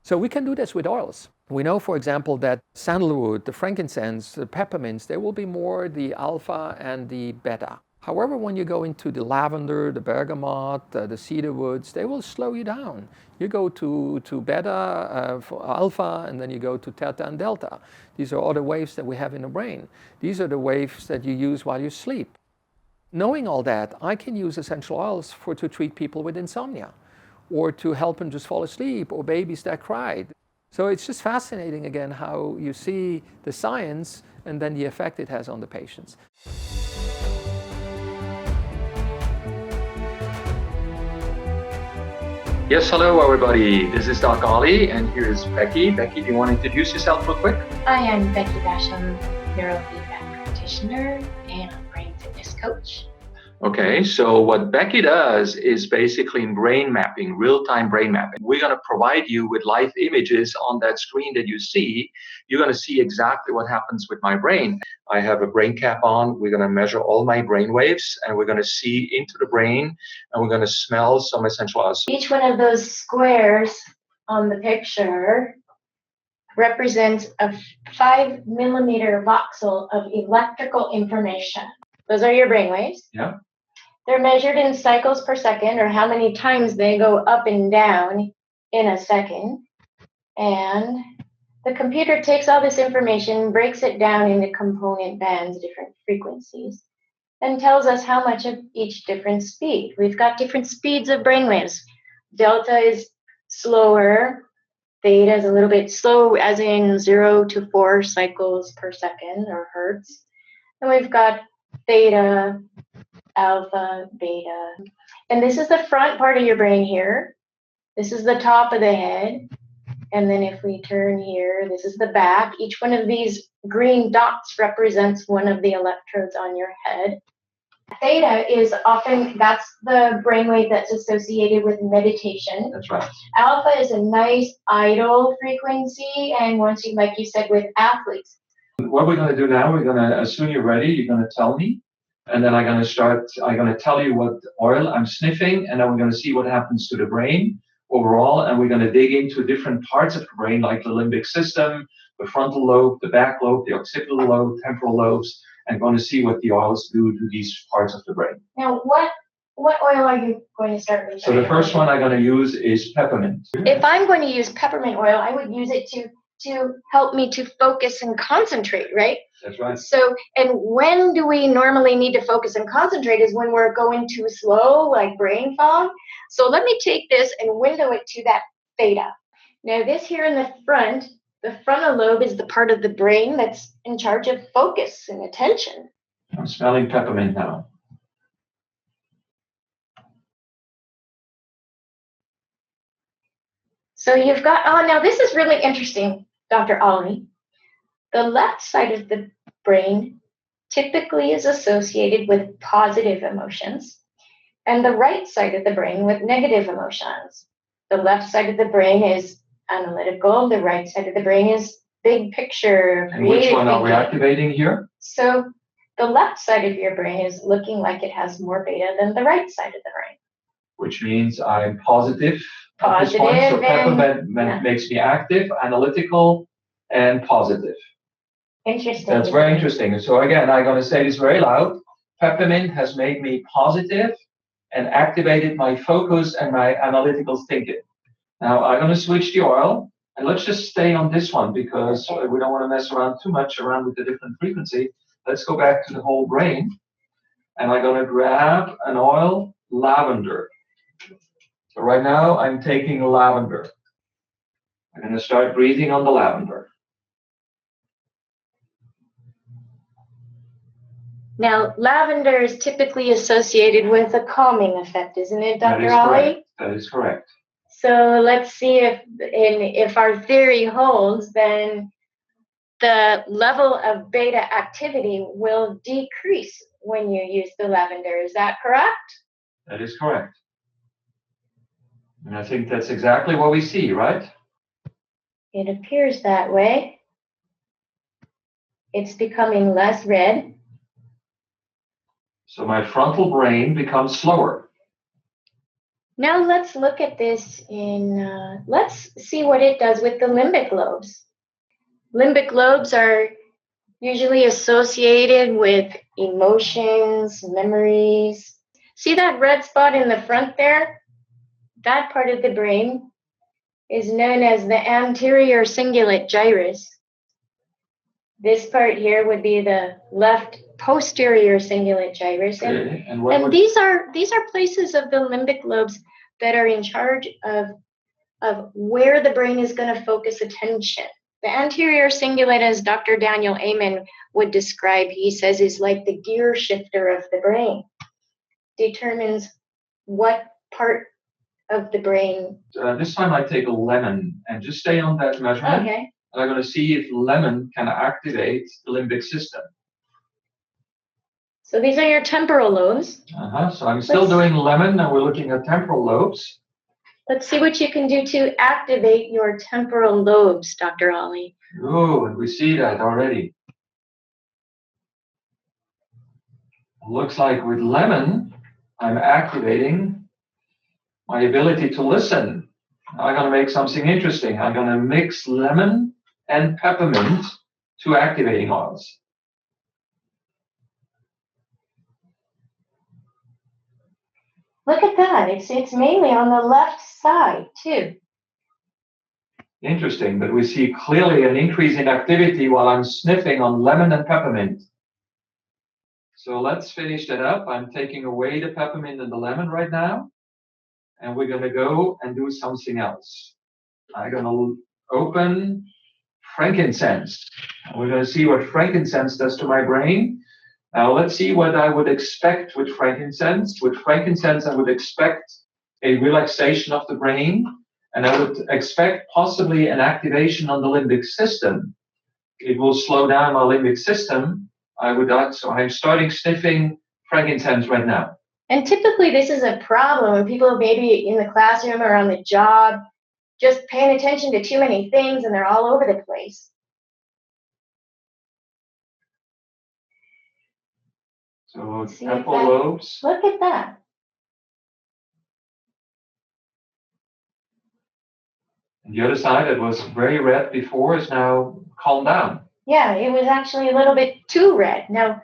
So we can do this with oils. We know, for example, that sandalwood, the frankincense, the peppermints, they will be more the alpha and the beta. However, when you go into the lavender, the bergamot, the cedar woods, they will slow you down. You go to beta, for alpha, and then you go to theta and delta. These are other waves that we have in the brain. These are the waves that you use while you sleep. Knowing all that, I can use essential oils to treat people with insomnia, or to help them just fall asleep, or babies that cried. So it's just fascinating, again, how you see the science and then the effect it has on the patients. Yes, hello everybody. This is Doc Ali, and here is Becky. Becky, do you want to introduce yourself real quick? Hi, I'm Becky Basham, neurofeedback practitioner and brain fitness coach. Okay, so what Becky does is basically brain mapping, real-time brain mapping. We're going to provide you with live images on that screen that you see. You're going to see exactly what happens with my brain. I have a brain cap on. We're going to measure all my brain waves, and we're going to see into the brain, and we're going to smell some essential oils. Each one of those squares on the picture represents a 5 millimeter voxel of electrical information. Those are your brain waves. Yeah. They're measured in cycles per second, or how many times they go up and down in a second. And the computer takes all this information, breaks it down into component bands, different frequencies, and tells us how much of each different speed. We've got different speeds of brainwaves. Delta is slower. Theta is a little bit slow, as in 0 to 4 cycles per second, or hertz. And we've got theta, alpha, beta. And this is the front part of your brain here. This is the top of the head. And then if we turn here, this is the back. Each one of these green dots represents one of the electrodes on your head. Theta is often, that's the brainwave that's associated with meditation. That's right. Alpha is a nice idle frequency, and once you, like you said, with athletes. What we're going to do now, we're going to, as soon as you're ready, you're going to tell me, and then I'm going to tell you what oil I'm sniffing, and then we're going to see what happens to the brain overall, and we're going to dig into different parts of the brain, like the limbic system, the frontal lobe, the back lobe, the occipital lobe, temporal lobes, and going to see what the oils do to these parts of the brain. Now, what oil are you going to start with? So the first one I'm going to use is peppermint. If I'm going to use peppermint oil, I would use it to help me to focus and concentrate, right? That's right. So, and when do we normally need to focus and concentrate is when we're going too slow, like brain fog. So let me take this and window it to that theta. Now this here in the frontal lobe is the part of the brain that's in charge of focus and attention. I'm smelling peppermint now. So you've got, now this is really interesting, Dr. Ollie. The left side of the brain typically is associated with positive emotions, and the right side of the brain with negative emotions. The left side of the brain is analytical, the right side of the brain is big picture, And which one are we thinking. activating here? So the left side of your brain is looking like it has more beta than the right side of the brain. Which means I'm positive. Positive at this point. So and- peppermint makes me active, analytical, and positive. Interesting. That's very interesting. So again, I'm going to say this very loud. Peppermint has made me positive and activated my focus and my analytical thinking. Now I'm going to switch the oil, and let's just stay on this one because we don't want to mess around too much around with the different frequency. Let's go back to the whole brain, and I'm going to grab an oil, lavender. So right now I'm taking lavender. I'm going to start breathing on the lavender. Now, lavender is typically associated with a calming effect, isn't it, That Dr. is Ollie? correct. That is correct. So let's see if our theory holds, then the level of beta activity will decrease when you use the lavender. Is that correct? That is correct. And I think that's exactly what we see, right? It appears that way. It's becoming less red. So my frontal brain becomes slower. Now let's look at this let's see what it does with the limbic lobes. Limbic lobes are usually associated with emotions, memories. See that red spot in the front there? That part of the brain is known as the anterior cingulate gyrus. This part here would be the left posterior cingulate gyrus. Okay. And these are places of the limbic lobes that are in charge of where the brain is going to focus attention. The anterior cingulate, as Dr. Daniel Amen would describe, he says, is like the gear shifter of the brain. Determines what part of the brain. This time I take a lemon and just stay on that measurement. Okay. And I'm going to see if lemon can activate the limbic system. So these are your temporal lobes. So I'm still doing lemon, and we're looking at temporal lobes. Let's see what you can do to activate your temporal lobes, Dr. Ollie. Oh, and we see that already. Looks like with lemon, I'm activating my ability to listen. I'm going to make something interesting. I'm going to mix lemon and peppermint to activating oils. Look at that. It's mainly on the left side, too. Interesting, but we see clearly an increase in activity while I'm sniffing on lemon and peppermint. So let's finish that up. I'm taking away the peppermint and the lemon right now, and we're going to go and do something else. I'm going to open frankincense. We're going to see what frankincense does to my brain. Now let's see what I would expect with frankincense. With frankincense, I would expect a relaxation of the brain, and I would expect possibly an activation on the limbic system. It will slow down my limbic system. So I'm starting sniffing frankincense right now. And typically this is a problem when people maybe in the classroom or on the job, just paying attention to too many things and they're all over the place. So temple lobes. Look at that. And the other side that was very red before is now calmed down. Yeah, it was actually a little bit too red. Now,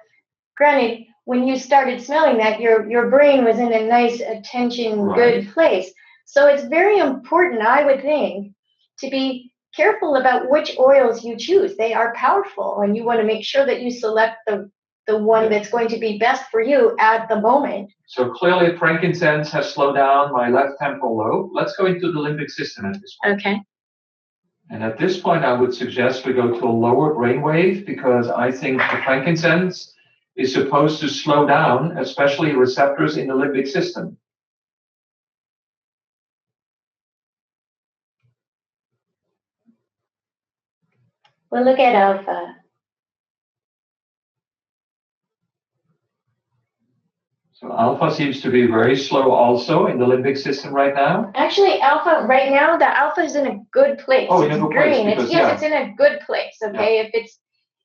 granted, when you started smelling that, your brain was in a nice attention, good place. So it's very important, I would think, to be careful about which oils you choose. They are powerful, and you want to make sure that you select the one that's going to be best for you at the moment. So clearly frankincense has slowed down my left temporal lobe. Let's go into the limbic system at this point. Okay. And at this point, I would suggest we go to a lower brainwave, because I think the frankincense is supposed to slow down, especially receptors in the limbic system. Well, look at alpha. So alpha seems to be very slow also in the limbic system right now. Actually, alpha right now, the alpha is in a good place. Oh, it's in a good green. place. It's in a good place. Okay,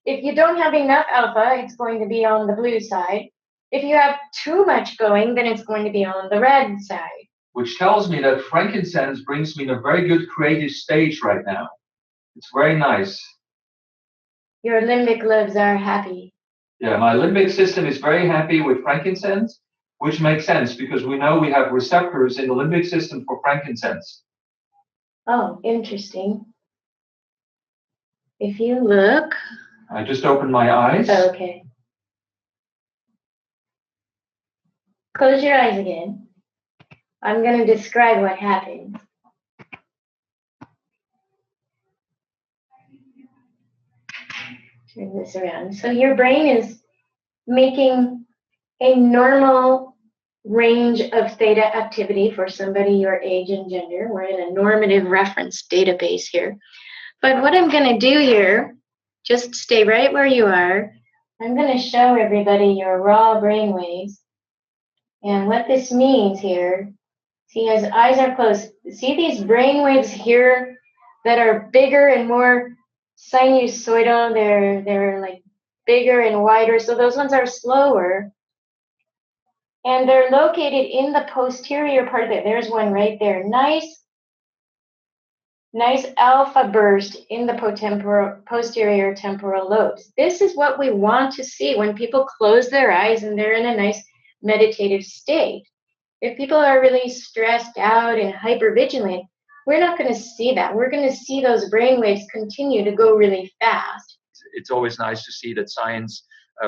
if you don't have enough alpha, it's going to be on the blue side. If you have too much going, then it's going to be on the red side. Which tells me that frankincense brings me in a very good creative stage right now. It's very nice. Your limbic lobes are happy. Yeah, my limbic system is very happy with frankincense, which makes sense because we know we have receptors in the limbic system for frankincense. Oh, interesting. If you look. I just opened my eyes. Oh, okay. Close your eyes again. I'm going to describe what happens. Turn this around. So your brain is making a normal range of theta activity for somebody your age and gender. We're in a normative reference database here. But what I'm going to do here, just stay right where you are. I'm going to show everybody your raw brain waves. And what this means here, see, his eyes are closed. See these brain waves here that are bigger and more sinusoidal? They're like bigger and wider. So those ones are slower. And they're located in the posterior part of it. There's one right there. Nice alpha burst in the posterior temporal lobes. This is what we want to see when people close their eyes and they're in a nice meditative state. If people are really stressed out and hypervigilant, we're not going to see that. We're going to see those brain waves continue to go really fast. It's always nice to see that science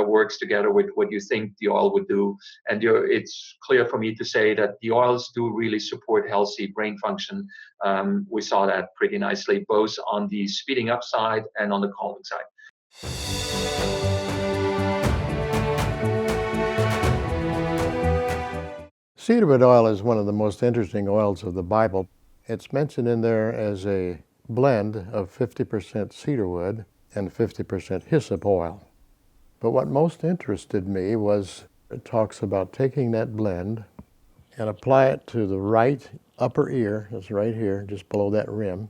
works together with what you think the oil would do. And it's clear for me to say that the oils do really support healthy brain function. We saw that pretty nicely, both on the speeding up side and on the calming side. Cedarwood oil is one of the most interesting oils of the Bible. It's mentioned in there as a blend of 50% cedarwood and 50% hyssop oil. But what most interested me was it talks about taking that blend and apply it to the right upper ear, that's right here, just below that rim,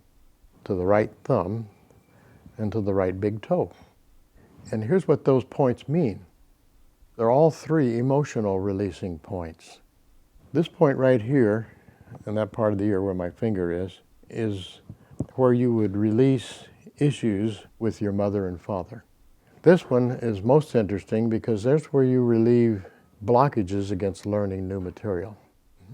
to the right thumb, and to the right big toe. And here's what those points mean. They're all three emotional releasing points. This point right here, and that part of the ear where my finger is where you would release issues with your mother and father. This one is most interesting because there's where you relieve blockages against learning new material.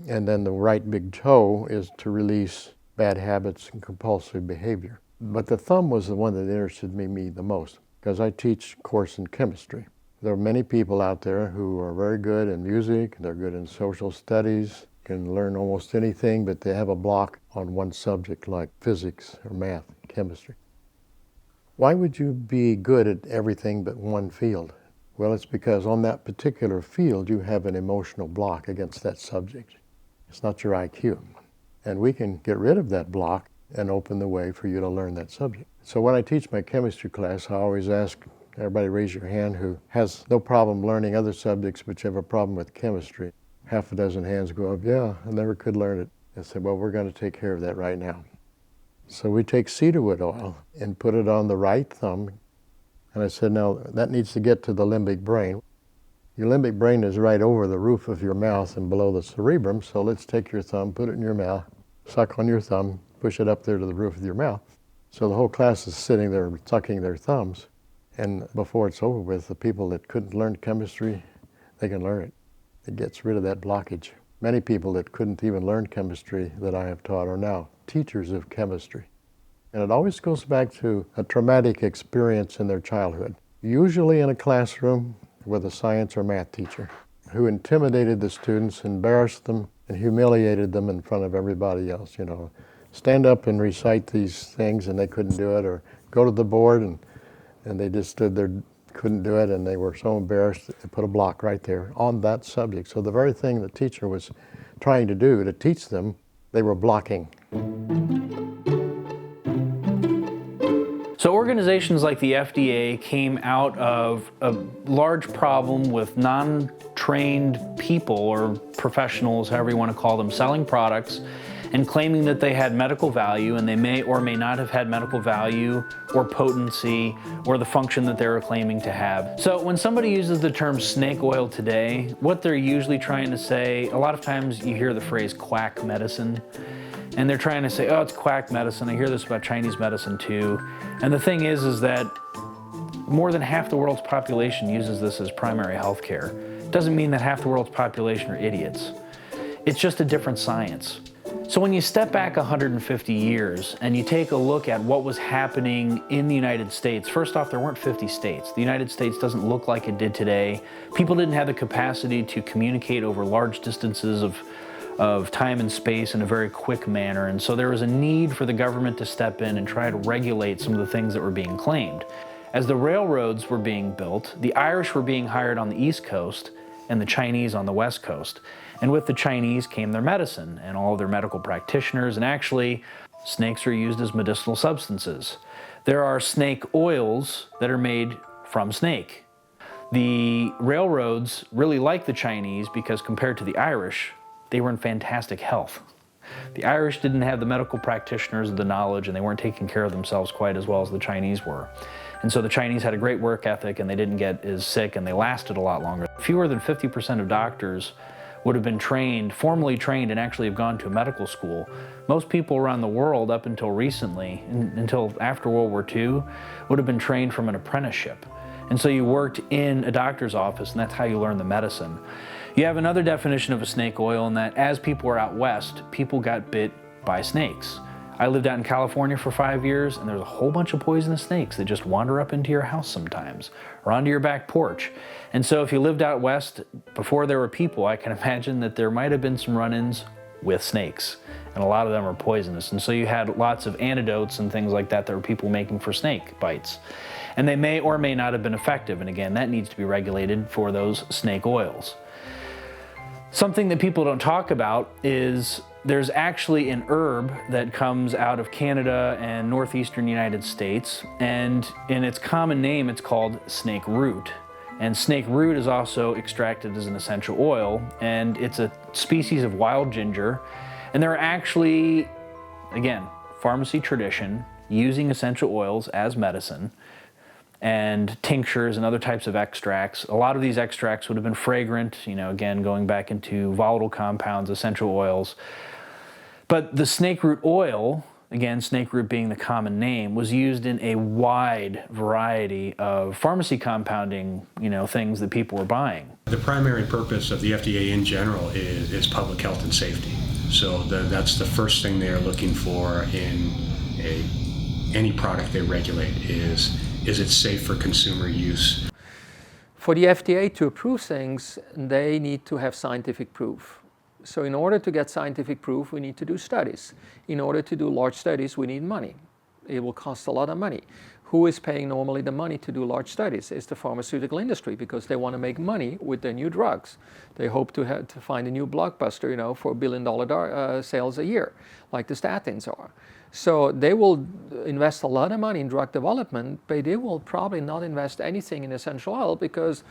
And then the right big toe is to release bad habits and compulsive behavior. But the thumb was the one that interested me the most because I teach a course in chemistry. There are many people out there who are very good in music, they're good in social studies, can learn almost anything, but they have a block on one subject like physics or math, chemistry. Why would you be good at everything but one field? Well, it's because on that particular field you have an emotional block against that subject. It's not your IQ. And we can get rid of that block and open the way for you to learn that subject. So when I teach my chemistry class, I always ask Everybody raise your hand who has no problem learning other subjects but you have a problem with chemistry. Half a dozen hands go up, yeah, I never could learn it. I said, well, we're going to take care of that right now. So we take cedarwood oil and put it on the right thumb. And I said, now that needs to get to the limbic brain. Your limbic brain is right over the roof of your mouth and below the cerebrum, so let's take your thumb, put it in your mouth, suck on your thumb, push it up there to the roof of your mouth. So the whole class is sitting there sucking their thumbs. And before it's over with, the people that couldn't learn chemistry, they can learn it. It gets rid of that blockage. Many people that couldn't even learn chemistry that I have taught are now teachers of chemistry. And it always goes back to a traumatic experience in their childhood, usually in a classroom with a science or math teacher who intimidated the students, embarrassed them, and humiliated them in front of everybody else. You know, stand up and recite these things and they couldn't do it, or go to the board and they just stood there, couldn't do it, and they were so embarrassed that they put a block right there on that subject. So the very thing the teacher was trying to do to teach them, they were blocking. So organizations like the FDA came out of a large problem with non-trained people or professionals, however you want to call them, selling products and claiming that they had medical value, and they may or may not have had medical value or potency or the function that they were claiming to have. So when somebody uses the term snake oil today, what they're usually trying to say, a lot of times you hear the phrase quack medicine, and they're trying to say, oh, it's quack medicine. I hear this about Chinese medicine too. And the thing is that more than half the world's population uses this as primary health care. It doesn't mean that half the world's population are idiots. It's just a different science. So when you step back 150 years and you take a look at what was happening in the United States, first off, there weren't 50 states. The United States doesn't look like it did today. People didn't have the capacity to communicate over large distances of time and space in a very quick manner. And so there was a need for the government to step in and try to regulate some of the things that were being claimed. As the railroads were being built, the Irish were being hired on the East Coast and the Chinese on the West Coast. And with the Chinese came their medicine and all of their medical practitioners, and actually snakes are used as medicinal substances. There are snake oils that are made from snake. The railroads really liked the Chinese because compared to the Irish, they were in fantastic health. The Irish didn't have the medical practitioners, the knowledge, and they weren't taking care of themselves quite as well as the Chinese were. And so the Chinese had a great work ethic and they didn't get as sick and they lasted a lot longer. Fewer than 50% of doctors would have been trained, formally trained, and actually have gone to medical school. Most people around the world up until recently, until after World War II, would have been trained from an apprenticeship. And so you worked in a doctor's office and that's how you learn the medicine. You have another definition of a snake oil in that as people were out west, people got bit by snakes. I lived out in California for 5 years and there's a whole bunch of poisonous snakes that just wander up into your house sometimes or onto your back porch. And so if you lived out west before there were people, I can imagine that there might have been some run-ins with snakes, and a lot of them are poisonous. And so you had lots of antidotes and things like that that were people making for snake bites. And they may or may not have been effective, and again, that needs to be regulated for those snake oils. Something that people don't talk about is there's actually an herb that comes out of Canada and northeastern United States, and in its common name it's called snake root. And snake root is also extracted as an essential oil, and it's a species of wild ginger. And there are actually, again, pharmacy tradition, using essential oils as medicine, and tinctures and other types of extracts. A lot of these extracts would have been fragrant, you know, again, going back into volatile compounds, essential oils. But the snake root oil, again, snake root being the common name, was used in a wide variety of pharmacy compounding, you know, things that people were buying. The primary purpose of the FDA in general is public health and safety. So that's the first thing they're looking for in any product they regulate is it safe for consumer use? For the FDA to approve things, they need to have scientific proof. So in order to get scientific proof, we need to do studies. In order to do large studies, we need money. It will cost a lot of money. Who is paying normally the money to do large studies? It's the pharmaceutical industry, because they want to make money with their new drugs. They hope to find a new blockbuster, you know, for $1 billion sales a year, like the statins are. So they will invest a lot of money in drug development, but they will probably not invest anything in essential oil because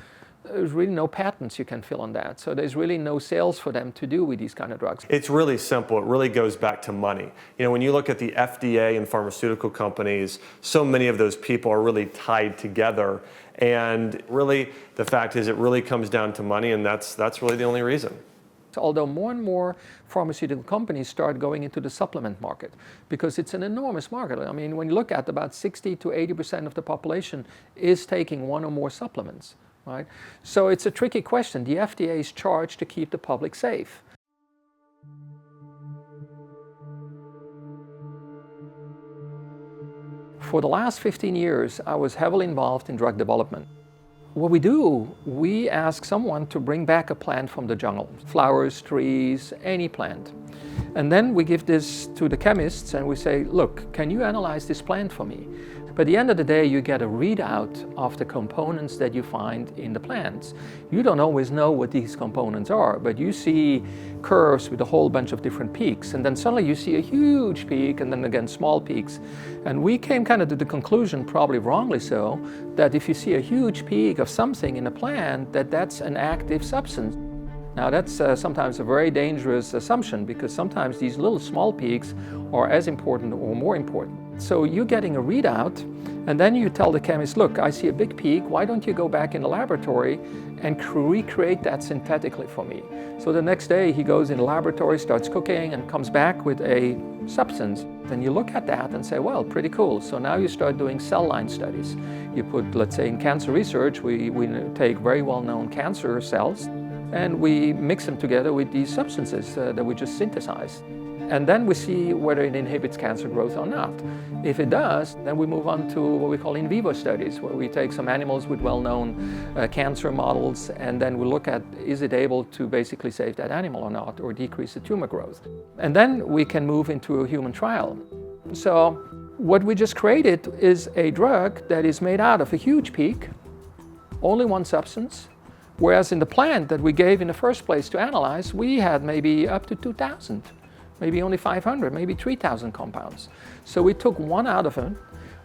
there's really no patents you can fill on that. So there's really no sales for them to do with these kind of drugs. It's really simple. It really goes back to money. You know, when you look at the FDA and pharmaceutical companies, so many of those people are really tied together. And really, the fact is it really comes down to money, and that's really the only reason. Although more and more pharmaceutical companies start going into the supplement market because it's an enormous market. I mean, when you look at about 60 to 80% of the population is taking one or more supplements, right? So it's a tricky question. The FDA is charged to keep the public safe. For the last 15 years, I was heavily involved in drug development. What we do, we ask someone to bring back a plant from the jungle, flowers, trees, any plant. And then we give this to the chemists and we say, look, can you analyze this plant for me? But at the end of the day, you get a readout of the components that you find in the plants. You don't always know what these components are, but you see curves with a whole bunch of different peaks, and then suddenly you see a huge peak and then again small peaks. And we came kind of to the conclusion, probably wrongly so, that if you see a huge peak of something in a plant, that's an active substance. Now that's sometimes a very dangerous assumption because sometimes these little small peaks are as important or more important. So you're getting a readout and then you tell the chemist, look, I see a big peak, why don't you go back in the laboratory and recreate that synthetically for me? So the next day he goes in the laboratory, starts cooking and comes back with a substance. Then you look at that and say, well, pretty cool. So now you start doing cell line studies. You put, let's say in cancer research, we take very well-known cancer cells and we mix them together with these substances that we just synthesized. And then we see whether it inhibits cancer growth or not. If it does, then we move on to what we call in vivo studies, where we take some animals with well-known cancer models, and then we look at, is it able to basically save that animal or not, or decrease the tumor growth? And then we can move into a human trial. So what we just created is a drug that is made out of a huge peak, only one substance, whereas in the plant that we gave in the first place to analyze, we had maybe up to 2,000. Maybe only 500, maybe 3,000 compounds. So we took one out of it,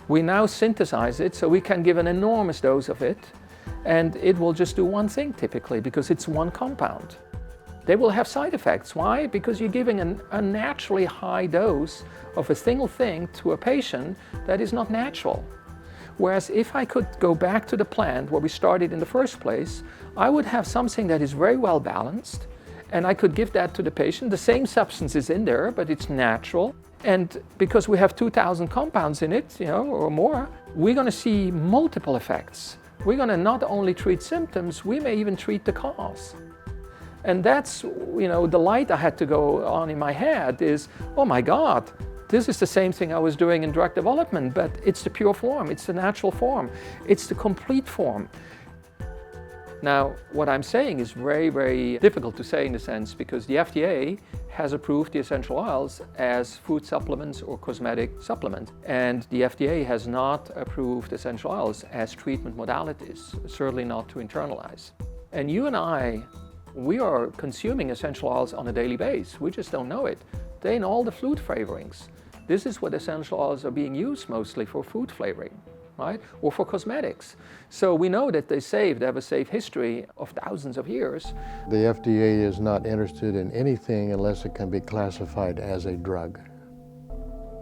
we now synthesize it so we can give an enormous dose of it, and it will just do one thing typically because it's one compound. They will have side effects. Why? Because you're giving an unnaturally high dose of a single thing to a patient that is not natural. Whereas if I could go back to the plant where we started in the first place, I would have something that is very well balanced, and I could give that to the patient. The same substance is in there, but it's natural. And because we have 2,000 compounds in it, or more, we're going to see multiple effects. We're going to not only treat symptoms, we may even treat the cause. And that's, the light I had to go on in my head is, oh my God, this is the same thing I was doing in drug development, but it's the pure form, it's the natural form, it's the complete form. Now, what I'm saying is very, very difficult to say in a sense because the FDA has approved the essential oils as food supplements or cosmetic supplements. And the FDA has not approved essential oils as treatment modalities, certainly not to internalize. And you and I, we are consuming essential oils on a daily basis. We just don't know it. They're in all the food flavorings. This is what essential oils are being used mostly for food flavoring. Right? Or for cosmetics. So we know that they have a safe history of thousands of years. The FDA is not interested in anything unless it can be classified as a drug.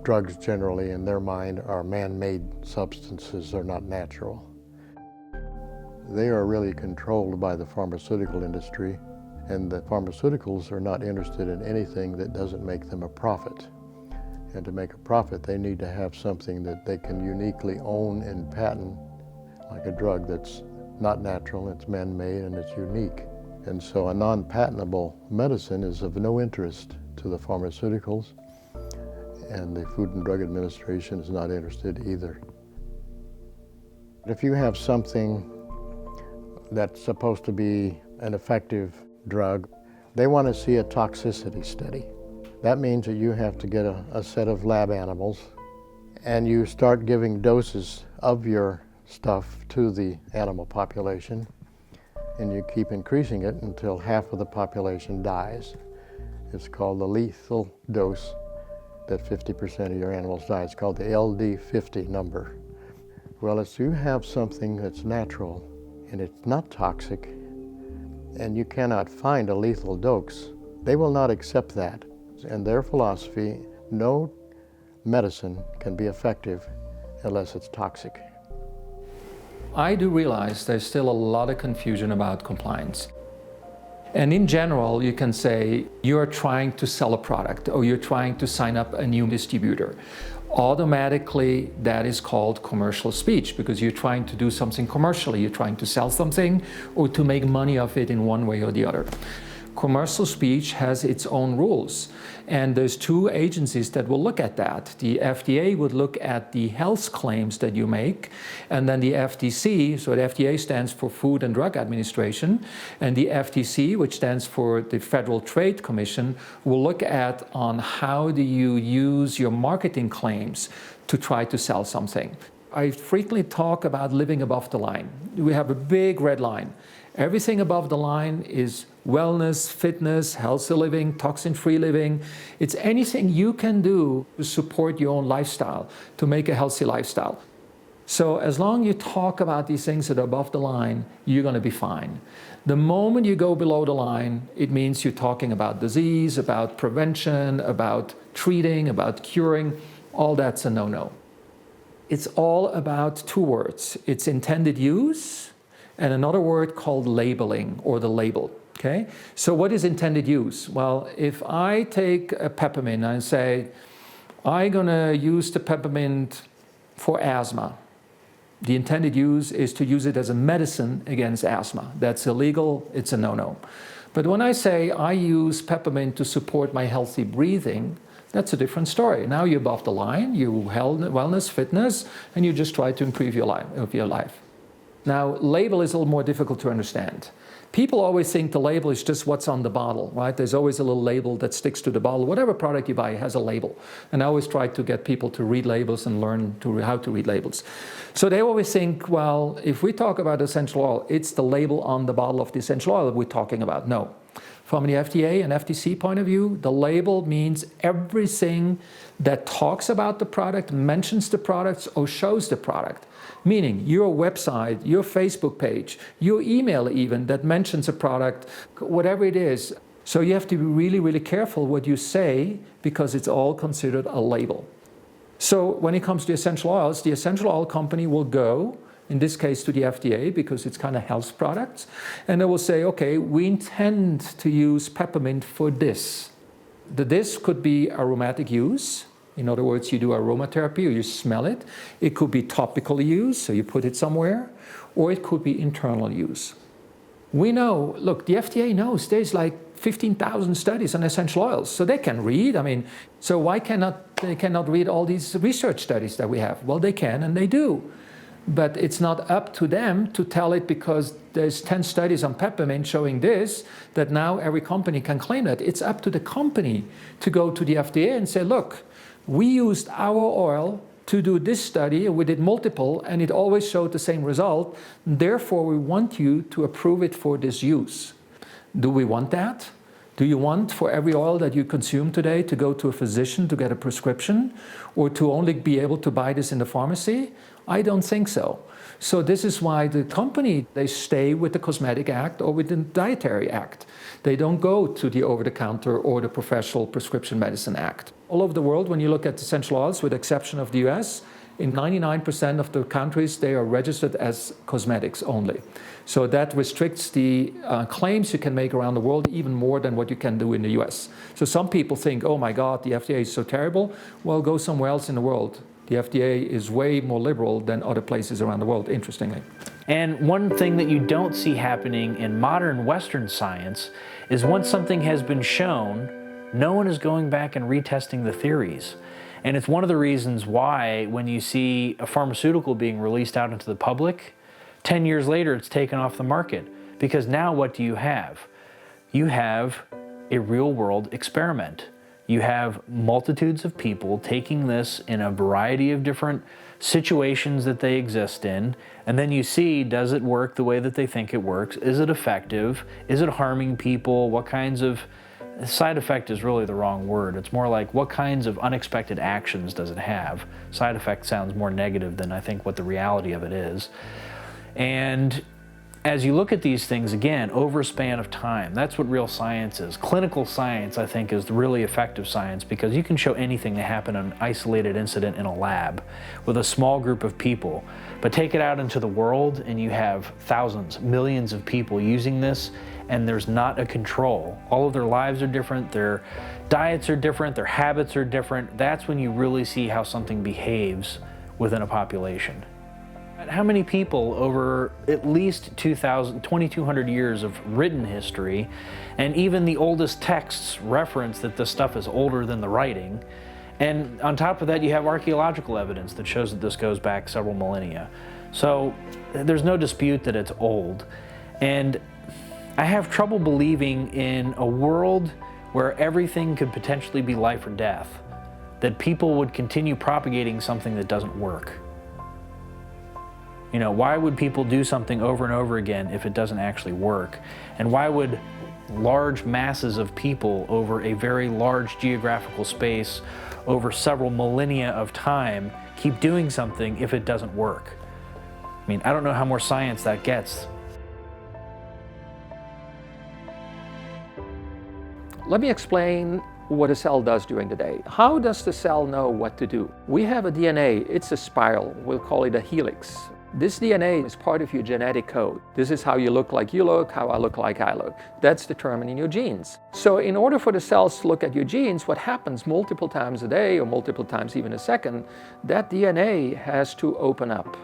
Drugs generally in their mind are man-made substances, they're not natural. They are really controlled by the pharmaceutical industry, and the pharmaceuticals are not interested in anything that doesn't make them a profit. And to make a profit, they need to have something that they can uniquely own and patent, like a drug that's not natural, it's man-made, and it's unique. And so a non-patentable medicine is of no interest to the pharmaceuticals, and the Food and Drug Administration is not interested either. If you have something that's supposed to be an effective drug, they want to see a toxicity study. That means that you have to get a set of lab animals and you start giving doses of your stuff to the animal population, and you keep increasing it until half of the population dies. It's called the lethal dose. that 50% of your animals die. It's called the LD50 number. Well, if you have something that's natural and it's not toxic and you cannot find a lethal dose, they will not accept that. In their philosophy, no medicine can be effective unless it's toxic. I do realize there's still a lot of confusion about compliance. And in general, you can say you're trying to sell a product or you're trying to sign up a new distributor. Automatically, that is called commercial speech because you're trying to do something commercially. You're trying to sell something or to make money of it in one way or the other. Commercial speech has its own rules. And there's two agencies that will look at that. The FDA would look at the health claims that you make, and then the FTC, so the FDA stands for Food and Drug Administration, and the FTC, which stands for the Federal Trade Commission, will look at on how do you use your marketing claims to try to sell something. I frequently talk about living above the line. We have a big red line. Everything above the line is wellness, fitness, healthy living, toxin-free living. It's anything you can do to support your own lifestyle, to make a healthy lifestyle. So as long as you talk about these things that are above the line, you're going to be fine. The moment you go below the line, it means you're talking about disease, about prevention, about treating, about curing. All that's a no-no. It's all about two words. It's intended use and another word called labeling or the label. Okay? So what is intended use? Well, if I take a peppermint and say, I'm going to use the peppermint for asthma, the intended use is to use it as a medicine against asthma. That's illegal. It's a no-no. But when I say I use peppermint to support my healthy breathing, that's a different story. Now you're above the line, you wellness, fitness, and you just try to improve your life. Now, label is a little more difficult to understand. People always think the label is just what's on the bottle, right? There's always a little label that sticks to the bottle. Whatever product you buy has a label. And I always try to get people to read labels and learn how to read labels. So they always think, well, if we talk about essential oil, it's the label on the bottle of the essential oil that we're talking about. No. From the FDA and FTC point of view, the label means everything that talks about the product, mentions the products, or shows the product. Meaning your website, your Facebook page, your email even that mentions a product, whatever it is. So you have to be really, really careful what you say because it's all considered a label. So when it comes to essential oils, the essential oil company will go, in this case to the FDA because it's kind of health products, and they will say, okay, we intend to use peppermint for this. This could be aromatic use. In other words, you do aromatherapy or you smell it. It could be topical use, so you put it somewhere, or it could be internal use. We know, look, the FDA knows there's like 15,000 studies on essential oils, so they can read. I mean, so why they cannot read all these research studies that we have? Well, they can and they do. But it's not up to them to tell it because there's 10 studies on peppermint showing this, that now every company can claim that. It's up to the company to go to the FDA and say, look, we used our oil to do this study, and we did multiple, and it always showed the same result. Therefore, we want you to approve it for this use. Do we want that? Do you want for every oil that you consume today to go to a physician to get a prescription or to only be able to buy this in the pharmacy? I don't think so. So this is why the company, they stay with the Cosmetic Act or with the Dietary Act. They don't go to the over-the-counter or the Professional Prescription Medicine Act. All over the world, when you look at essential oils, with the exception of the US, in 99% of the countries, they are registered as cosmetics only. So that restricts the claims you can make around the world even more than what you can do in the US. So some people think, oh my God, the FDA is so terrible. Well, go somewhere else in the world. The FDA is way more liberal than other places around the world, interestingly. And one thing that you don't see happening in modern Western science is once something has been shown, no one is going back and retesting the theories. And it's one of the reasons why when you see a pharmaceutical being released out into the public, 10 years later it's taken off the market. Because now what do you have? You have a real-world experiment. You have multitudes of people taking this in a variety of different situations that they exist in, and then you see, does it work the way that they think it works? Is it effective? Is it harming people? What kinds of Side effect is really the wrong word. It's more like, what kinds of unexpected actions does it have? Side effect sounds more negative than I think what the reality of it is. And as you look at these things, again, over a span of time, that's what real science is. Clinical science, I think, is the really effective science, because you can show anything that happened in an isolated incident in a lab with a small group of people, but take it out into the world and you have thousands, millions of people using this, and there's not a control. All of their lives are different, their diets are different, their habits are different. That's when you really see how something behaves within a population. How many people over at least 2,200 years of written history, and even the oldest texts reference that this stuff is older than the writing, and on top of that you have archaeological evidence that shows that this goes back several millennia. So there's no dispute that it's old. And I have trouble believing in a world where everything could potentially be life or death, that people would continue propagating something that doesn't work. You know, why would people do something over and over again if it doesn't actually work? And why would large masses of people over a very large geographical space over several millennia of time keep doing something if it doesn't work? I mean, I don't know how more science that gets. Let me explain what a cell does during the day. How does the cell know what to do? We have a DNA, it's a spiral, we'll call it a helix. This DNA is part of your genetic code. This is how you look like you look, how I look like I look. That's determined in your genes. So in order for the cells to look at your genes, what happens multiple times a day or multiple times even a second, that DNA has to open up.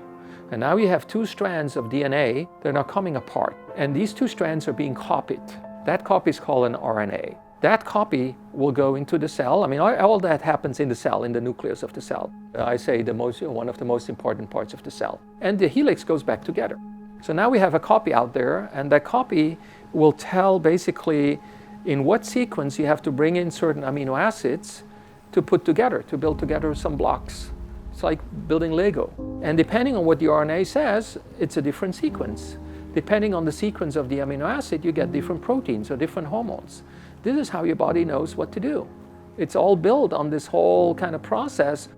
And now you have two strands of DNA that are coming apart. And these two strands are being copied. That copy is called an RNA. That copy will go into the cell. I mean, all that happens in the cell, in the nucleus of the cell. I say one of the most important parts of the cell. And the helix goes back together. So now we have a copy out there, and that copy will tell basically in what sequence you have to bring in certain amino acids to put together, to build together some blocks. It's like building Lego. And depending on what the RNA says, it's a different sequence. Depending on the sequence of the amino acid, you get different proteins or different hormones. This is how your body knows what to do. It's all built on this whole kind of process.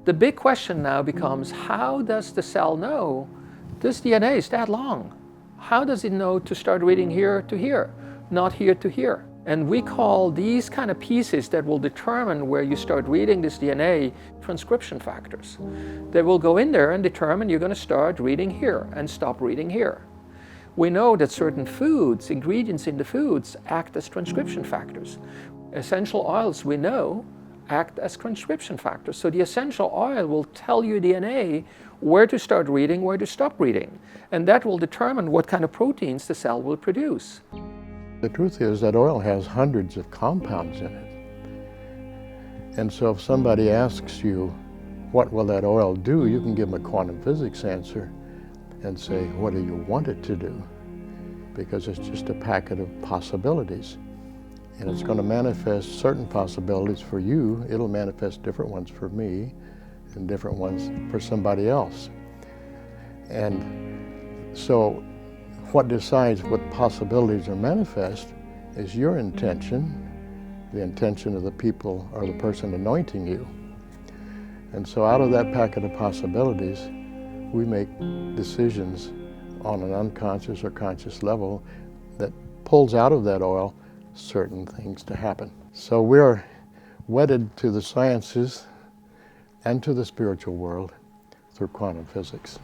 The big question now becomes, how does the cell know this DNA is that long? How does it know to start reading here to here, not here to here? And we call these kind of pieces that will determine where you start reading this DNA transcription factors. They will go in there and determine you're going to start reading here and stop reading here. We know that certain foods, ingredients in the foods, act as transcription factors. Essential oils, we know, act as transcription factors. So the essential oil will tell your DNA where to start reading, where to stop reading. And that will determine what kind of proteins the cell will produce. The truth is that oil has hundreds of compounds in it. And so if somebody asks you, what will that oil do? You can give them a quantum physics answer and say, what do you want it to do? Because it's just a packet of possibilities. And it's going to manifest certain possibilities for you. It'll manifest different ones for me and different ones for somebody else. And so what decides what possibilities are manifest is your intention, the intention of the people or the person anointing you. And so out of that packet of possibilities, we make decisions on an unconscious or conscious level that pulls out of that oil certain things to happen. So we're wedded to the sciences and to the spiritual world through quantum physics.